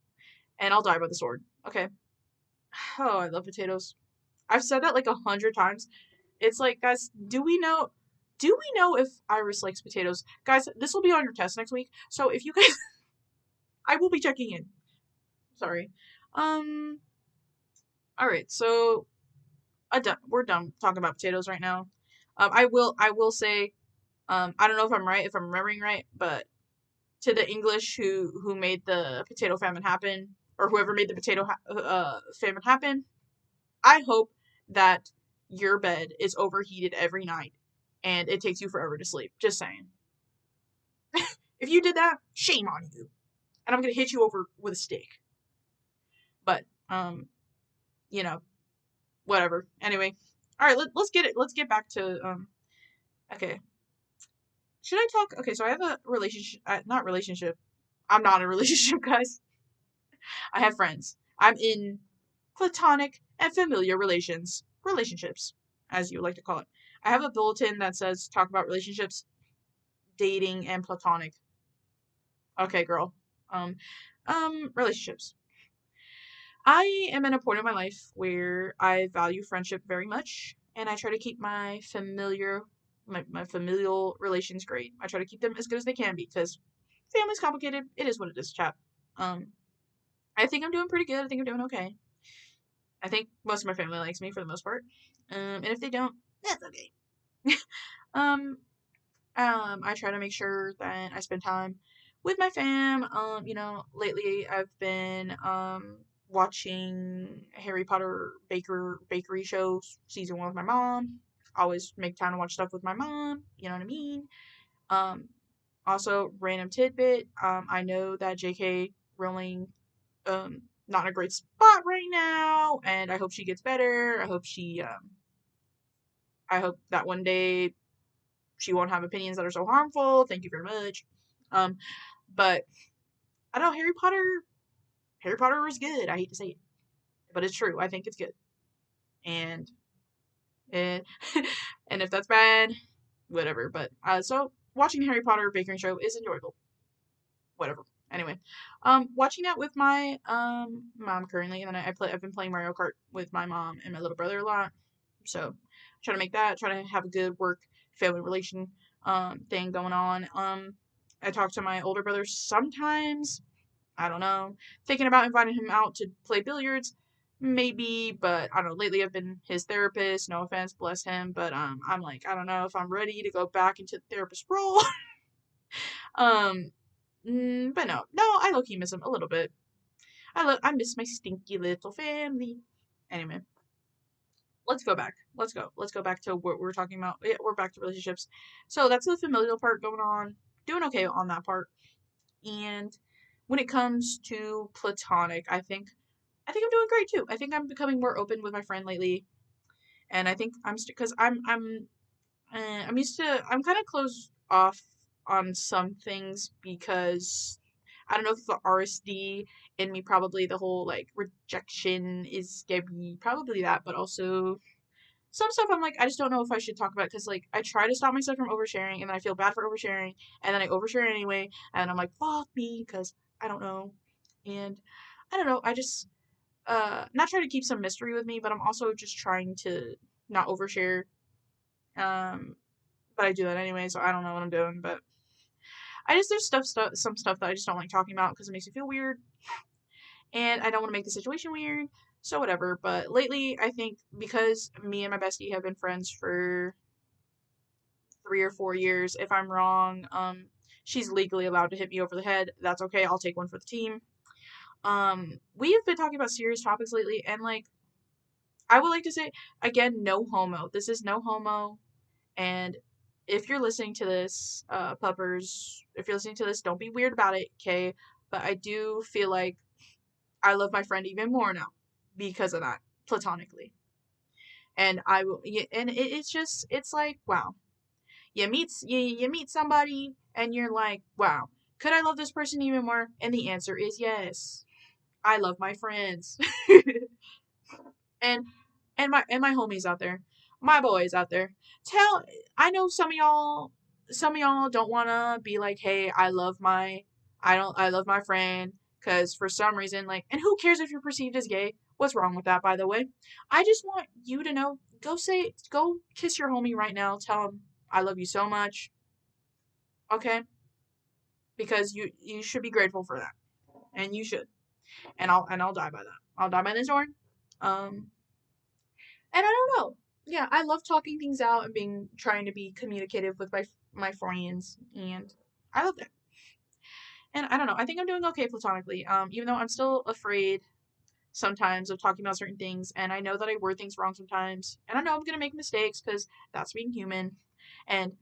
A: And I'll die by the sword. Okay. Oh, I love potatoes. I've said that like 100 times. It's like, guys, do we know if Iris likes potatoes? Guys, this will be on your test next week. So if you guys I will be checking in. Sorry. Um alright, so we're done talking about potatoes right now. I will say, I don't know if I'm right, if I'm remembering right, but to the English who made the potato famine happen, or whoever made the famine happen, I hope that your bed is overheated every night and it takes you forever to sleep. Just saying. If you did that, shame on you. And I'm gonna hit you over with a stick. But you know, whatever. Anyway, all right. Let's get it. Let's get back to Okay. Should I talk? Okay, so I have a relationship. Not relationship. I'm not in a relationship, guys. I have friends. I'm in platonic and familiar relationships, as you would like to call it. I have a bulletin that says talk about relationships, dating, and platonic. Okay, girl. Um, relationships. I am in a point in my life where I value friendship very much, and I try to keep my familial relations great. I try to keep them as good as they can be, because family's complicated. It is what it is, chap. Um, I think I'm doing pretty good. I think I'm doing okay. I think most of my family likes me for the most part. And if they don't, that's okay. um, I try to make sure that I spend time with my fam. Lately I've been watching Harry Potter bakery shows, season 1 with my mom. Always make time to watch stuff with my mom. You know what I mean? Um, Also, random tidbit. I know that J.K. Rowling not in a great spot right now, and I hope she gets better. I hope that one day she won't have opinions that are so harmful. Thank you very much. Um, but I don't know, Harry Potter is good. I hate to say it, but it's true. I think it's good. And and and if that's bad, whatever. But so watching Harry Potter baking show is enjoyable. Whatever. Anyway, watching that with my mom currently, and then I've been playing Mario Kart with my mom and my little brother a lot. So try to make that, try to have a good work family relation thing going on. I talk to my older brother sometimes. I don't know. Thinking about inviting him out to play billiards, maybe, but I don't know. Lately I've been his therapist. No offense, bless him, but I'm like, I don't know if I'm ready to go back into the therapist role. um but no, I low key miss him a little bit. I miss my stinky little family. Anyway, let's go back. Let's go back to what we were talking about. Yeah, we're back to relationships. So that's the familial part going on. Doing okay on that part. And when it comes to platonic, I think I'm doing great too. I think I'm becoming more open with my friend lately, and I think because I'm used to I'm kind of closed off on some things because I don't know if the RSD in me, probably the whole like rejection is scary, probably that, but also some stuff I'm like, I just don't know if I should talk about because like I try to stop myself from oversharing and then I feel bad for oversharing and then I overshare anyway and I'm like, fuck me, because I don't know. And I don't know, I just not try to keep some mystery with me, but I'm also just trying to not overshare. Um but I do that anyway, so I don't know what I'm doing, but there's some stuff that I just don't like talking about because it makes me feel weird and I don't want to make the situation weird. So whatever. But lately, I think because me and my bestie have been friends for 3 or 4 years, if I'm wrong, she's legally allowed to hit me over the head. That's okay. I'll take one for the team. We have been talking about serious topics lately, and like I would like to say again, no homo. This is no homo, and if you're listening to this, puppers, if you're listening to this, don't be weird about it, okay? But I do feel like I love my friend even more now because of that, platonically. And I will, and it's just, it's like, wow. You meet somebody and you're like, wow, could I love this person even more? And the answer is yes. I love my friends. and my homies out there, my boys out there. I know some of y'all don't wanna be like, hey, I love my friend, because for some reason, like, and who cares if you're perceived as gay? What's wrong with that, by the way? I just want you to know, go kiss your homie right now, tell him I love you so much, okay? Because you should be grateful for that. And you should. And I'll die by that. I'll die by this horn. And I don't know. Yeah, I love talking things out and trying to be communicative with my friends, and I love that. And I don't know. I think I'm doing okay platonically. Even though I'm still afraid sometimes of talking about certain things, and I know that I word things wrong sometimes, and I know I'm gonna make mistakes because that's being human, and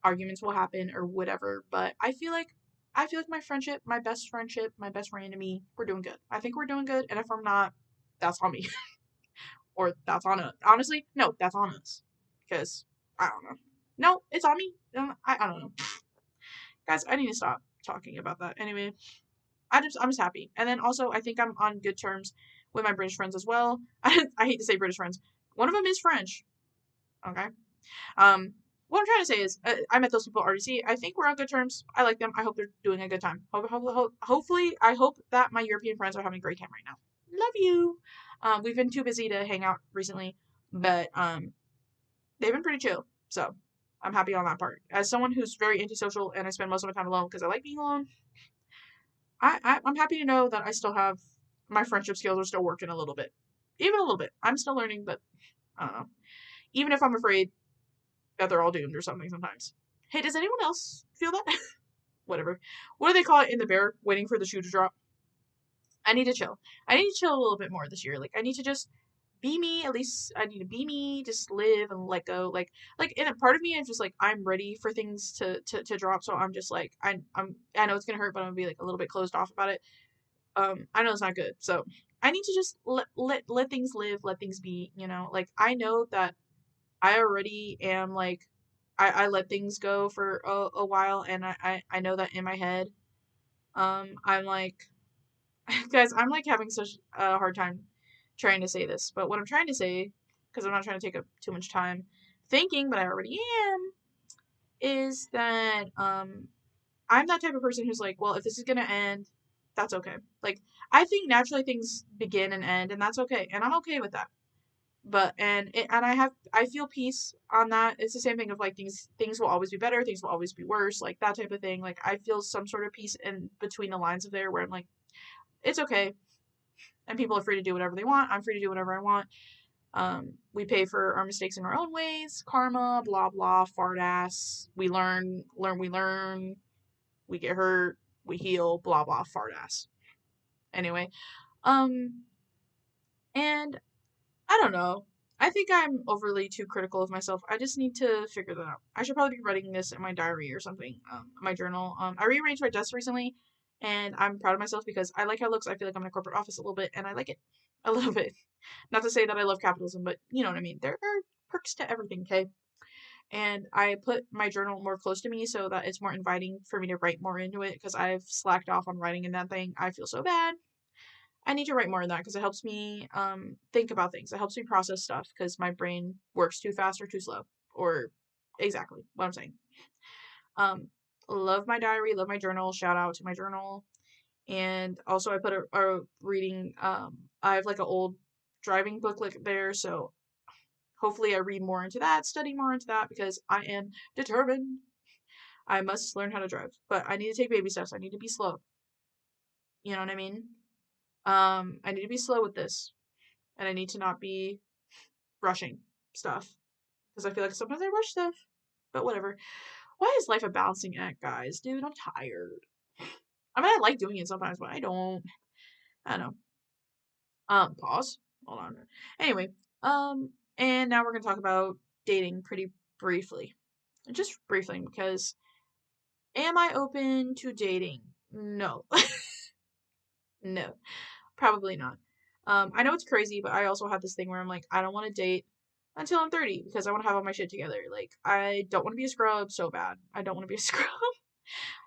A: arguments will happen or whatever. But I feel like my best friendship, my best friend and me, we're doing good. I think we're doing good, and if I'm not, that's on me. Or that's on us. Honestly, no, that's on us. Because, I don't know. No, it's on me. I don't know. Guys, I need to stop talking about that. Anyway, I'm just happy. And then also, I think I'm on good terms with my British friends as well. I hate to say British friends. One of them is French. Okay? What I'm trying to say is, I met those people at RDC. I think we're on good terms. I like them. I hope they're doing a good time. Hopefully, I hope that my European friends are having a great time right now. Love you. We've been too busy to hang out recently, but they've been pretty chill. So I'm happy on that part. As someone who's very antisocial and I spend most of my time alone because I like being alone, I'm happy to know that I still have my friendship skills are still working a little bit, even a little bit. I'm still learning, but I don't know. Even if I'm afraid that they're all doomed or something sometimes. Hey, does anyone else feel that? Whatever. What do they call it in the bear? Waiting for the shoe to drop. I need to chill. I need to chill a little bit more this year. Like, I need to just be me. At least I need to be me. Just live and let go. Like in a part of me, I'm just like, I'm ready for things to drop. So I'm just like, I know it's gonna hurt, but I'm gonna be like a little bit closed off about it. I know it's not good. So I need to just let things live, let things be. You know, like I know that I already am like, I let things go for a while, and I know that in my head, I'm like, guys, I'm like having such a hard time trying to say this, but what I'm trying to say, because I'm not trying to take up too much time thinking, but I already am, is that I'm that type of person who's like, well, if this is gonna end, that's okay. Like, I think naturally things begin and end, and that's okay, and I'm okay with that. But and I feel peace on that. It's the same thing of like things will always be better, things will always be worse, like that type of thing. Like I feel some sort of peace in between the lines of there where I'm like, it's okay, and people are free to do whatever they want. I'm free to do whatever I want. We pay for our mistakes in our own ways. Karma, blah blah, fart ass. We learn. We get hurt. We heal. Blah blah, fart ass. Anyway, um, and I don't know. I think I'm overly too critical of myself. I just need to figure that out. I should probably be writing this in my diary or something, my journal. I rearranged my desk recently, and I'm proud of myself because I like how it looks. I feel like I'm in a corporate office a little bit, and I like it a little bit. Not to say that I love capitalism, but you know what I mean. There are perks to everything, okay? And I put my journal more close to me so that it's more inviting for me to write more into it because I've slacked off on writing in that thing. I feel so bad. I need to write more in that because it helps me think about things. It helps me process stuff because my brain works too fast or too slow, or exactly what I'm saying. Um, love my diary, love my journal. Shout out to my journal. And also, I put a reading. I have like an old driving booklet there, so hopefully, I read more into that, study more into that because I am determined. I must learn how to drive, but I need to take baby steps. I need to be slow. You know what I mean? I need to be slow with this, and I need to not be rushing stuff because I feel like sometimes I rush stuff. But whatever. Why is life a balancing act, guys? Dude, I'm tired. I mean, I like doing it sometimes, but I don't. I don't know. Pause. Hold on. Anyway, and now we're gonna talk about dating pretty briefly, just briefly, because am I open to dating? No, no, probably not. I know it's crazy, but I also have this thing where I'm like, I don't want to date until I'm 30 because I want to have all my shit together. Like, I don't want to be a scrub so bad. I don't want to be a scrub.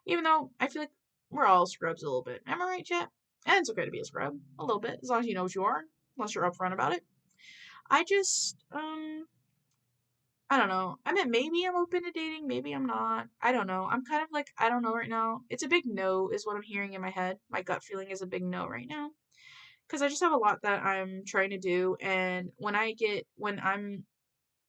A: Even though I feel like we're all scrubs a little bit. Am I right, chat? And it's okay to be a scrub a little bit, as long as you know what you are, unless you're upfront about it. I just, I don't know. I mean, maybe I'm open to dating, maybe I'm not. I don't know. I'm kind of like, I don't know right now. It's a big no, is what I'm hearing in my head. My gut feeling is a big no right now. Because I just have a lot that I'm trying to do. And when I'm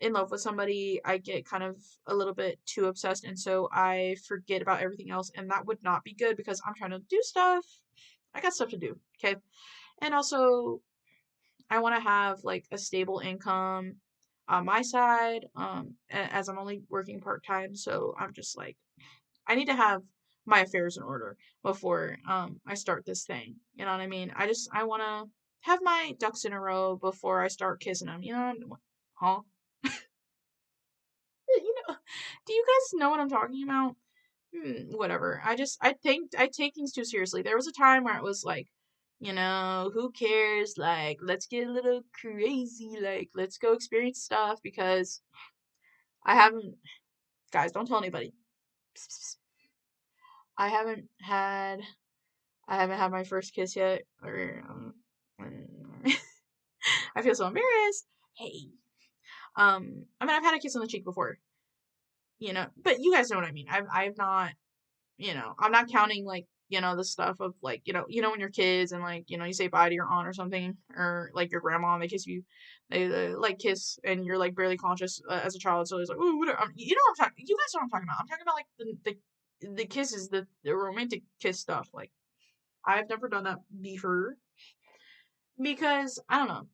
A: in love with somebody, I get kind of a little bit too obsessed. And so I forget about everything else. And that would not be good because I'm trying to do stuff. I got stuff to do. Okay. And also, I want to have like a stable income on my side, as I'm only working part time. So I'm just like, I need to have my affairs in order before I start this thing. You know what I mean? I want to have my ducks in a row before I start kissing them. You know, huh? You know, do you guys know what I'm talking about? Whatever. I take things too seriously. There was a time where it was like, who cares? Like, let's get a little crazy. Like, let's go experience stuff because I haven't, guys, don't tell anybody. I haven't had, I haven't had my first kiss yet, or I feel so embarrassed. Hey, I mean, I've had a kiss on the cheek before, but you guys know what I mean. I've not, I'm not counting like, the stuff of like, when you're kids and like, you say bye to your aunt or something, or like your grandma and they kiss you, they like kiss and you're like barely conscious as a child. So it's like, oh, whatever. You know what I'm talking, you guys know what I'm talking about. I'm talking about like the kisses, the romantic kiss stuff. Like, I've never done that before because I don't know.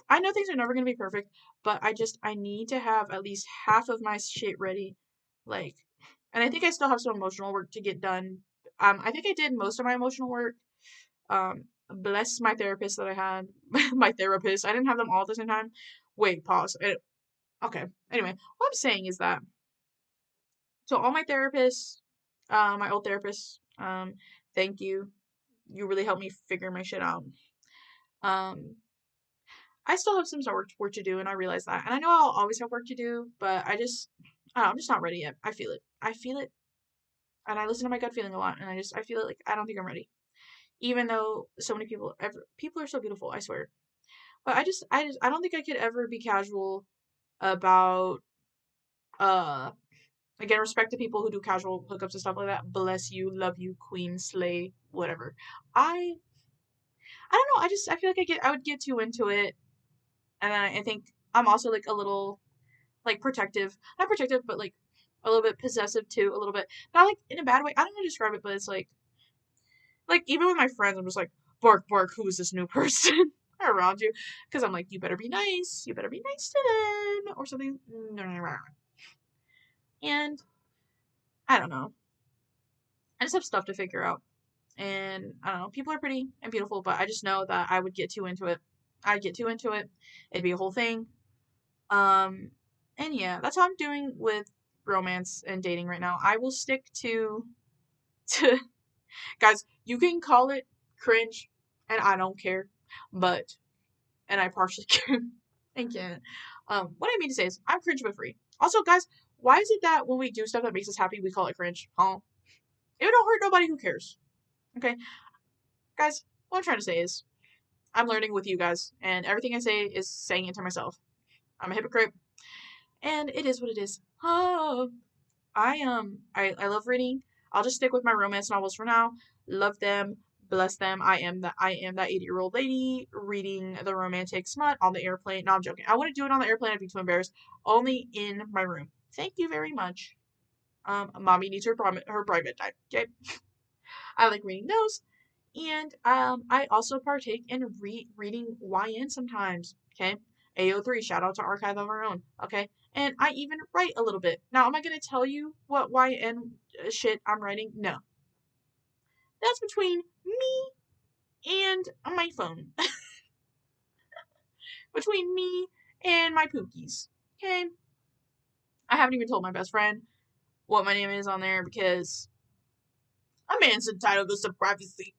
A: I know things are never gonna be perfect, but I need to have at least half of my shit ready. Like, and I think I still have some emotional work to get done. I think I did most of my emotional work. Bless my therapist that I had. My therapist. I didn't have them all at the same time. Wait, pause. Okay. Anyway, what I'm saying is that, so all my therapists, my old therapists, thank you. You really helped me figure my shit out. Um, I still have some work to do, and I realize that. And I know I'll always have work to do, but I don't know, I'm just not ready yet. I feel it. I feel it, and I listen to my gut feeling a lot, and I feel it. Like, I don't think I'm ready, even though so many people are so beautiful. I swear, but I don't think I could ever be casual about uh again, respect to people who do casual hookups and stuff like that. Bless you, love you, queen, slay, whatever. I I don't know. I feel like I would get too into it, and then I think I'm also like a little like protective, not protective, but like a little bit possessive too, a little bit, not like in a bad way. I don't know how to describe it, but it's like even with my friends, I'm just like, bark, bark. Who is this new person around you? Because I'm like, you better be nice. You better be nice to them or something. And I don't know. I just have stuff to figure out. And I don't know. People are pretty and beautiful, but I just know that I would get too into it. I'd get too into it. It'd be a whole thing. Um, and yeah, that's how I'm doing with romance and dating right now. I will stick to guys. You can call it cringe, and I don't care, but and I partially can and can. What I mean to say is I'm cringe but free. Also, guys, why is it that when we do stuff that makes us happy, we call it cringe? Huh? It don't hurt nobody. Who cares? Okay, guys. What I'm trying to say is I'm learning with you guys, and everything I say is saying it to myself. I'm a hypocrite, and it is what it is. Oh, I love reading. I'll just stick with my romance novels for now. Love them, bless them. I am that 80-year-old lady reading the romantic smut on the airplane. No, I'm joking. I wouldn't do it on the airplane. I'd be too embarrassed. Only in my room. Thank you very much. Mommy needs her private time. Okay. I like reading those, and I also partake in reading YN sometimes. Okay. AO3, shout out to Archive of Our Own. Okay. And I even write a little bit. Now, am I going to tell you what YN shit I'm writing? No. That's between me and my phone. Between me and my pookies. Okay? I haven't even told my best friend what my name is on there because a man's entitled to some privacy.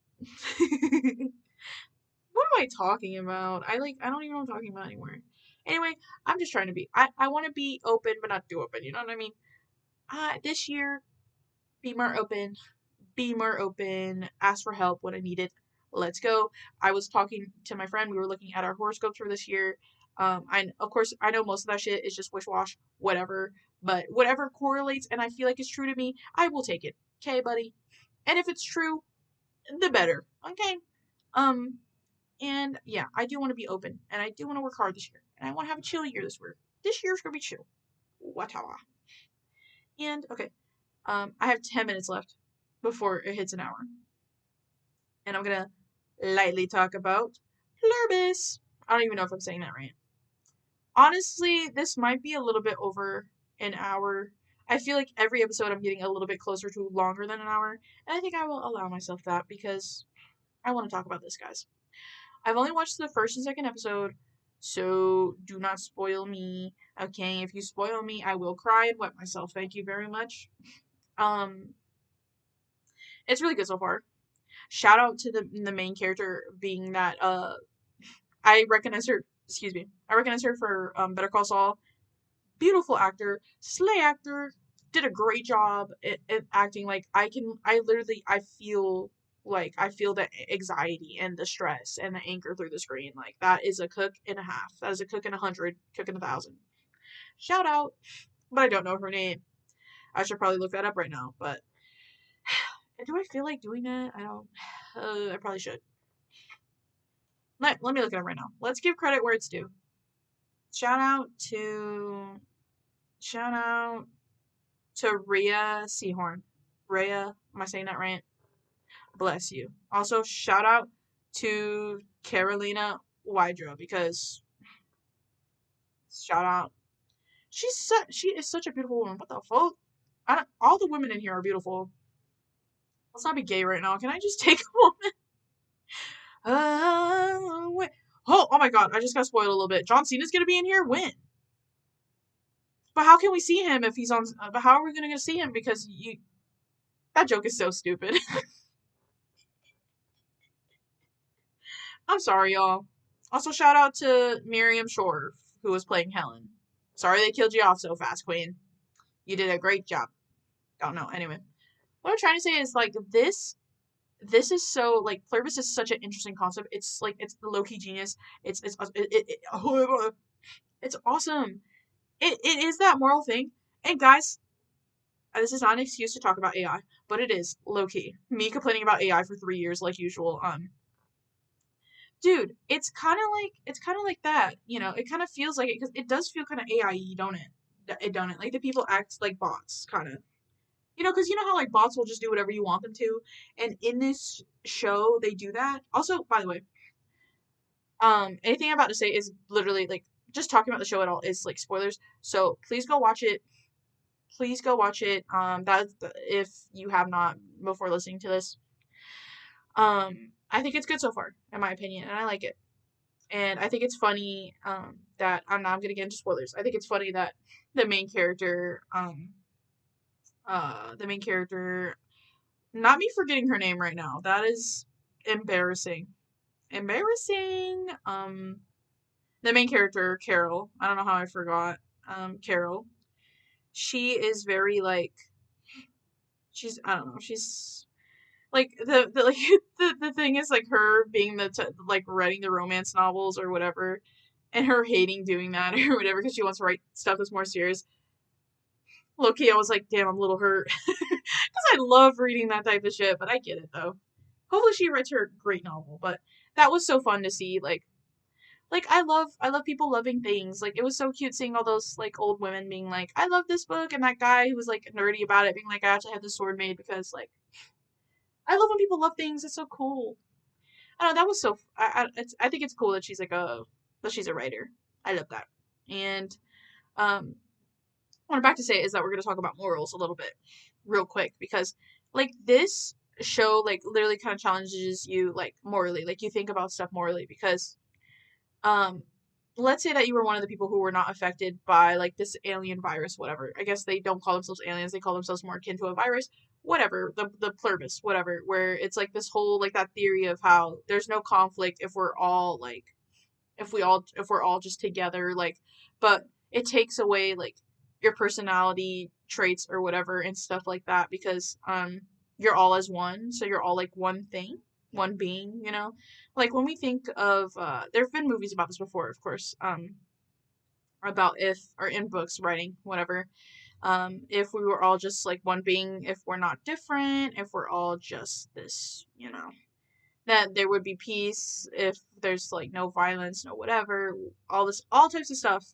A: What am I talking about? I don't even know what I'm talking about anymore. Anyway, I'm just trying to be I want to be open but not too open, you know what I mean? This year, be more open, be more open, ask for help when I need it. Let's go. I was talking to my friend. We were looking at our horoscopes for this year. Of course I know most of that shit is just wish wash, whatever. But whatever correlates and I feel like is true to me, I will take it. Okay, buddy. And if it's true, the better. Okay. Um, and yeah, I do want to be open, and I do want to work hard this year, and I want to have a chill year this year. This year's gonna be chill. Watawa. And okay, I have 10 minutes left before it hits an hour, and I'm gonna lightly talk about Pluribus. I don't even know if I'm saying that right. Honestly, this might be a little bit over an hour. I feel like every episode I'm getting a little bit closer to longer than an hour, and I think I will allow myself that because I want to talk about this, guys. I've only watched the first and second episode, so do not spoil me. Okay, if you spoil me, I will cry and wet myself. Thank you very much. Um, it's really good so far. Shout out to the main character being that I recognize her. Excuse me, I recognize her for Better Call Saul. Beautiful actor, slay actor, did a great job at acting. Like I feel the anxiety and the stress and the anger through the screen. Like that is a cook and a half. That is a cook in 100, cook in 1,000. Shout out, but I don't know her name. I should probably look that up right now. But do I feel like doing that? I don't. I probably should. Let me look it up right now. Let's give credit where it's due. Shout out to Rhea Seahorn. Rhea, am I saying that right? Bless you. Also, shout out to Carolina Wydra because shout out. She is such a beautiful woman. What the fuck? All the women in here are beautiful. Let's not be gay right now. Can I just take a moment? Wait. Oh my god, I just got spoiled a little bit. John Cena's gonna be in here? When? But how can we see him if he's on? But how are we gonna see him? Because that joke is so stupid. I'm sorry, y'all. Also, shout out to Miriam Shore, who was playing Helen. Sorry they killed you off so fast, Queen. You did a great job. Don't know. Anyway, what I'm trying to say is like this. This is so like Pluribus is such an interesting concept. It's like it's the low key genius. It's awesome. It is that moral thing. And guys, this is not an excuse to talk about AI, but it is low key. Me complaining about AI for 3 years like usual. Dude, it's kind of like that. You know, it kind of feels like it because it does feel kind of AI, don't it? It don't it? Like the people act like bots, kind of. You know, because you know how like bots will just do whatever you want them to, and in this show they do that. Also, by the way, anything I'm about to say is literally like just talking about the show at all is like spoilers. So please go watch it. Please go watch it. That's if you have not before listening to this. I think it's good so far, in my opinion, and I like it. And I think it's funny that I'm not gonna get into spoilers. I think it's funny that the main character, the main character, not me forgetting her name right now. That is embarrassing. Embarrassing. The main character, Carol. I don't know how I forgot. Carol. She is very like. She's I don't know. She's like the like the thing is like her being like writing the romance novels or whatever, and her hating doing that or whatever because she wants to write stuff that's more serious. Low key, I was like, damn, I'm a little hurt because I love reading that type of shit, but I get it though. Hopefully, she writes her great novel. But that was so fun to see. Like I love people loving things. Like it was so cute seeing all those like old women being like, I love this book, and that guy who was like nerdy about it being like, I actually had this sword made because like I love when people love things. It's so cool. I don't know, that was so. I think it's cool that she's a writer. I love that. And what I'm about to say is that we're gonna talk about morals a little bit, real quick, because like this show like literally kind of challenges you like morally, like you think about stuff morally because um let's say that you were one of the people who were not affected by like this alien virus, whatever. I guess they don't call themselves aliens, they call themselves more akin to a virus, whatever, the pluribus, whatever, where it's like this whole like that theory of how there's no conflict if we're all like if we're all just together, like but it takes away like your personality traits or whatever and stuff like that because you're all as one, so you're all like one thing, one being, you know? Like when we think of there have been movies about this before, of course, about if or in books, writing, whatever. If we were all just like one being, if we're not different, if we're all just this, you know, that there would be peace, if there's like no violence, no whatever, all this, all types of stuff.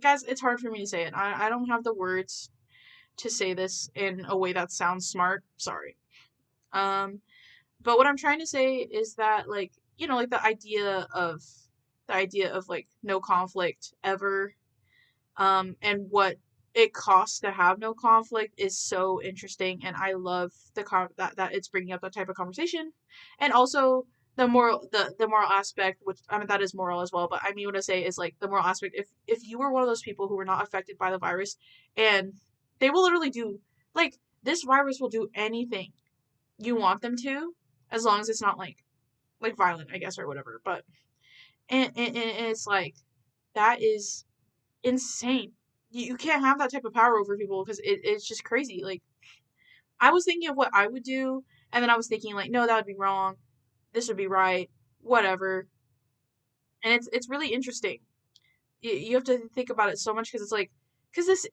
A: Guys, it's hard for me to say it. I don't have the words to say this in a way that sounds smart. Sorry. Um, but what I'm trying to say is that like, you know, like the idea of like no conflict ever, and what it costs to have no conflict is so interesting, and I love that it's bringing up that type of conversation, and also the moral aspect, which I mean that is moral as well, but I mean what I say is like the moral aspect. If you were one of those people who were not affected by the virus, and they will literally do like this virus will do anything you want them to, as long as it's not like violent, I guess, or whatever. But and it's like that is insane. You can't have that type of power over people because it's just crazy. Like I was thinking of what I would do, and then I was thinking like, no, that would be wrong. This would be right. Whatever. And it's really interesting. You have to think about it so much because it's like because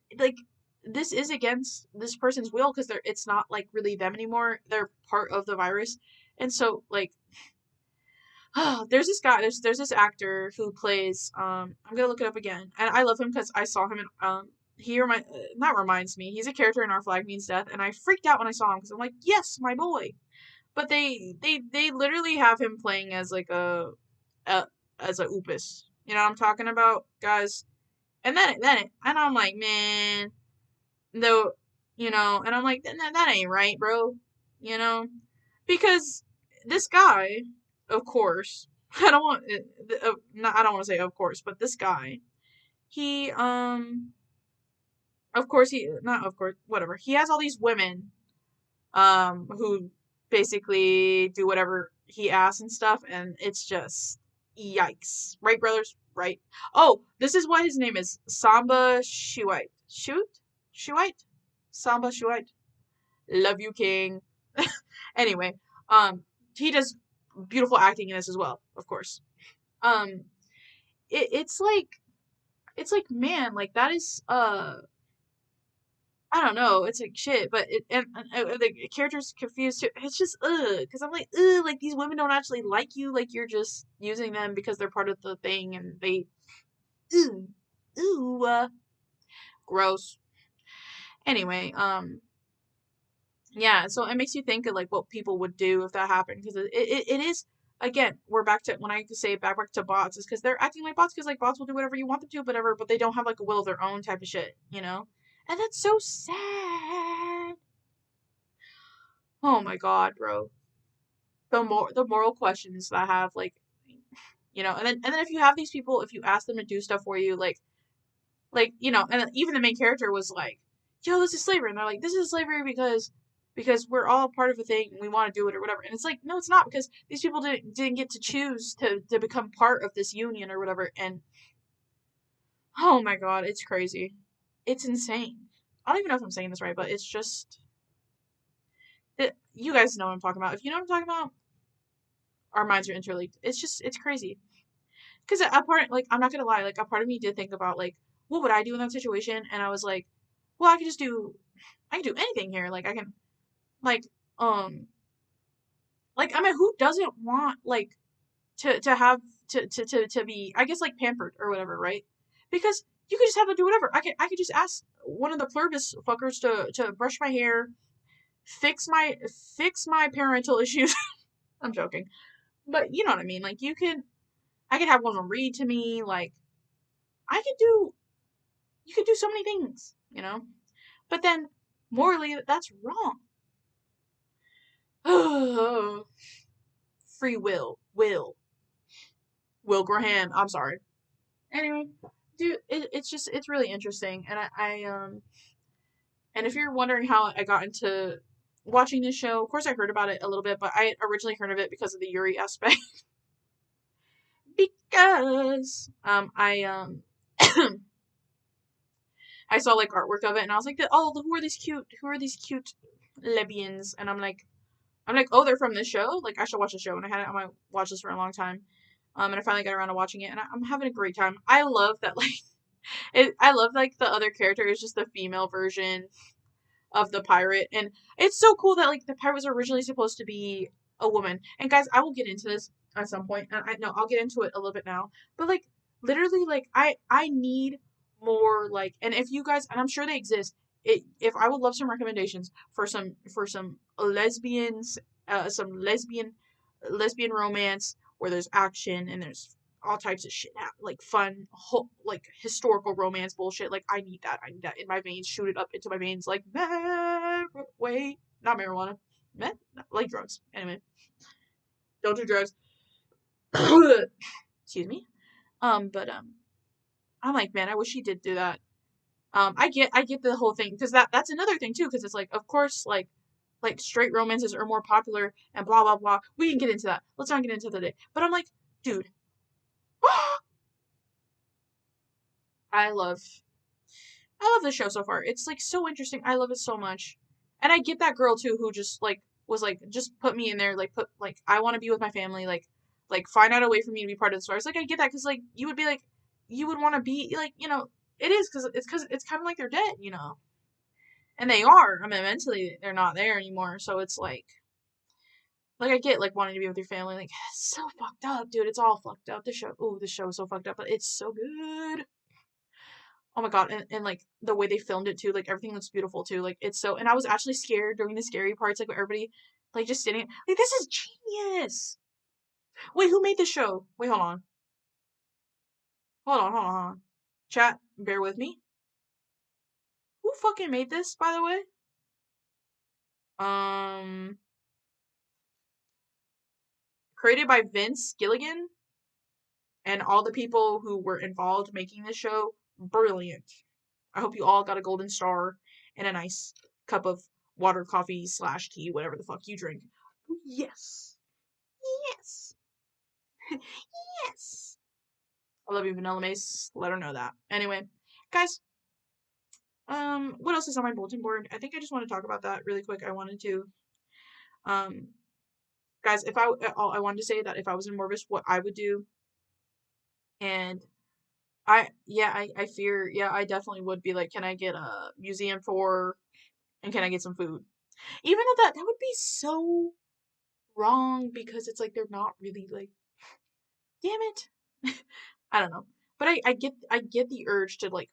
A: this is against this person's will because it's not like really them anymore. They're part of the virus, and so like there's this guy, there's this actor who plays I'm gonna look it up again, and I love him because I saw him in he not reminds me, he's a character in Our Flag Means Death, and I freaked out when I saw him because I'm like, yes, my boy. But they literally have him playing as like a as a Oopus. You know what I'm talking about, guys? And and I'm like, man, though, you know, and I'm like, that ain't right, bro. You know, because this guy, of course, I don't want, not, I don't want to say of course, but this guy, he, of course, not of course, whatever. He has all these women, who basically do whatever he asks and stuff, and it's just, yikes. Right, brothers? Right? Oh, this is what his name is. Samba Shuite. Shuite? Samba Shuite. Love you, King. Anyway, um, he does beautiful acting in this as well, of course. Um, it's like man, like that is I don't know, it's like shit, but the character's confused too. It's just because I'm like like these women don't actually like you, like you're just using them because they're part of the thing, and they ooh ooh gross. Anyway, yeah, so it makes you think of like what people would do if that happened because it is again we're back to when I say back to bots is because they're acting like bots because like bots will do whatever you want them to whatever, but they don't have like a will of their own type of shit, you know, and that's so sad. Oh my god, bro, the moral questions that I have like, you know, and then if you have these people, if you ask them to do stuff for you you know, and even the main character was like, "Yo, this is slavery," and they're like, "This is slavery because we're all part of a thing and we want to do it or whatever." And it's like, no, it's not because these people didn't get to choose to become part of this union or whatever. And oh my god, it's crazy, it's insane. I don't even know if I'm saying this right, but it's just you guys know what I'm talking about. If you know what I'm talking about, our minds are interlinked. It's crazy. Because a part, like, I'm not gonna lie, like, a part of me did think about, like, what would I do in that situation? And I was like, well, I can do anything here. Like, I can, like, um, like, I mean, who doesn't want, like, to have, to be, I guess, like, pampered or whatever, right? Because you could just have them do whatever. I could just ask one of the Pluribus fuckers to brush my hair, fix my parental issues. I'm joking. But you know what I mean. Like, I could have one of them read to me, like, I could do you could do so many things, you know? But then morally that's wrong. Free will. Will Graham. I'm sorry. Anyway, dude, it's really interesting, and and if you're wondering how I got into watching this show, of course I heard about it a little bit, but I originally heard of it because of the Yuri aspect. Because I saw like artwork of it, and I was like, oh, who are these cute lesbians, and I'm like, oh, they're from this show. Like, I should watch the show, and I had it on my watch list for a long time. And I finally got around to watching it, and I'm having a great time. I love that, like, I love like the other character is just the female version of the pirate, and it's so cool that like the pirate was originally supposed to be a woman. And guys, I will get into this at some point, and I know I'll get into it a little bit now, but like literally, like I need more like, and if you guys, and I'm sure they exist, if I would love some recommendations for some lesbians, some lesbian romance where there's action and there's all types of shit, like fun, like historical romance bullshit. Like I need that. I need that in my veins. Shoot it up into my veins. Like wait, not marijuana, meth, like drugs. Anyway, don't do drugs. Excuse me. But I'm like, man, I wish he did do that. I get the whole thing because that's another thing too. Because it's like, of course, like straight romances are more popular and blah blah blah. We can get into that. Let's not get into that today. But I'm like, dude, I love the show so far. It's like so interesting. I love it so much. And I get that girl too who just like was like just put me in there, like put like I want to be with my family, like find out a way for me to be part of the story. It's like I get that cuz like you would be like you would want to be like, you know, it is cuz it's kind of like they're dead, you know. And they are. I mean mentally they're not there anymore. So it's like I get like wanting to be with your family. Like it's so fucked up, dude. It's all fucked up. The show is so fucked up, but it's so good. Oh my god, and like the way they filmed it too, like everything looks beautiful too. Like it's so, and I was actually scared during the scary parts, like everybody like just sitting like this is genius. Wait, who made the show? Wait, hold on. Hold on. Chat, bear with me. Who fucking made this, by the way? Um Created by Vince Gilligan and all the people who were involved making this show. Brilliant. I hope you all got a golden star and a nice cup of water, coffee slash tea, whatever the fuck you drink. Yes. Yes. Yes. I love you, Vanilla Mace. Let her know that. Anyway, guys, what else is on my bulletin board? I think I just want to talk about that really quick. I wanted to, um, guys, if I wanted to say that if I was in Morbus, what I would do, and I fear, yeah, I definitely would be like, can I get a museum tour, and can I get some food? Even though that would be so wrong because it's like they're not really like, damn it. I don't know. But I get the urge to like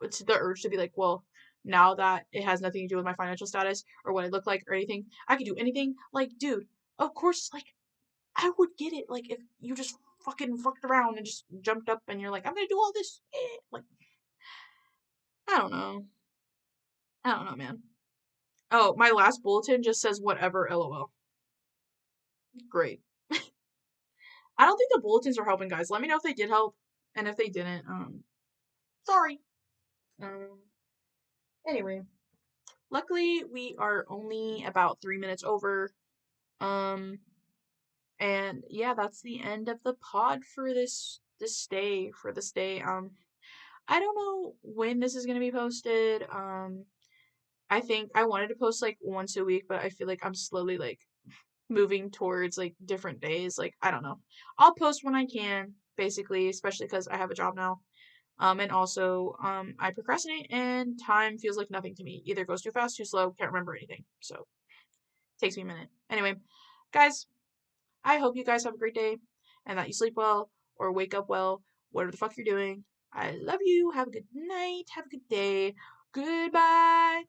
A: the urge to be like, well, now that it has nothing to do with my financial status or what I look like or anything, I can do anything. Like, dude, of course, like I would get it. Like if you just fucking fucked around and just jumped up and you're like, I'm gonna do all this. Like, I don't know. I don't know, man. Oh, my last bulletin just says whatever, lol. Great. I don't think the bulletins are helping, guys. Let me know if they did help, and if they didn't, sorry. Um, anyway, luckily we are only about 3 minutes over. Um, and yeah, that's the end of the pod for this day. I don't know when this is gonna be posted. I think I wanted to post like once a week, but I feel like I'm slowly like moving towards like different days. Like I don't know. I'll post when I can, basically, especially because I have a job now. And also, I procrastinate and time feels like nothing to me. Either goes too fast, too slow, can't remember anything. So, it takes me a minute. Anyway, guys, I hope you guys have a great day and that you sleep well or wake up well, whatever the fuck you're doing. I love you. Have a good night. Have a good day. Goodbye.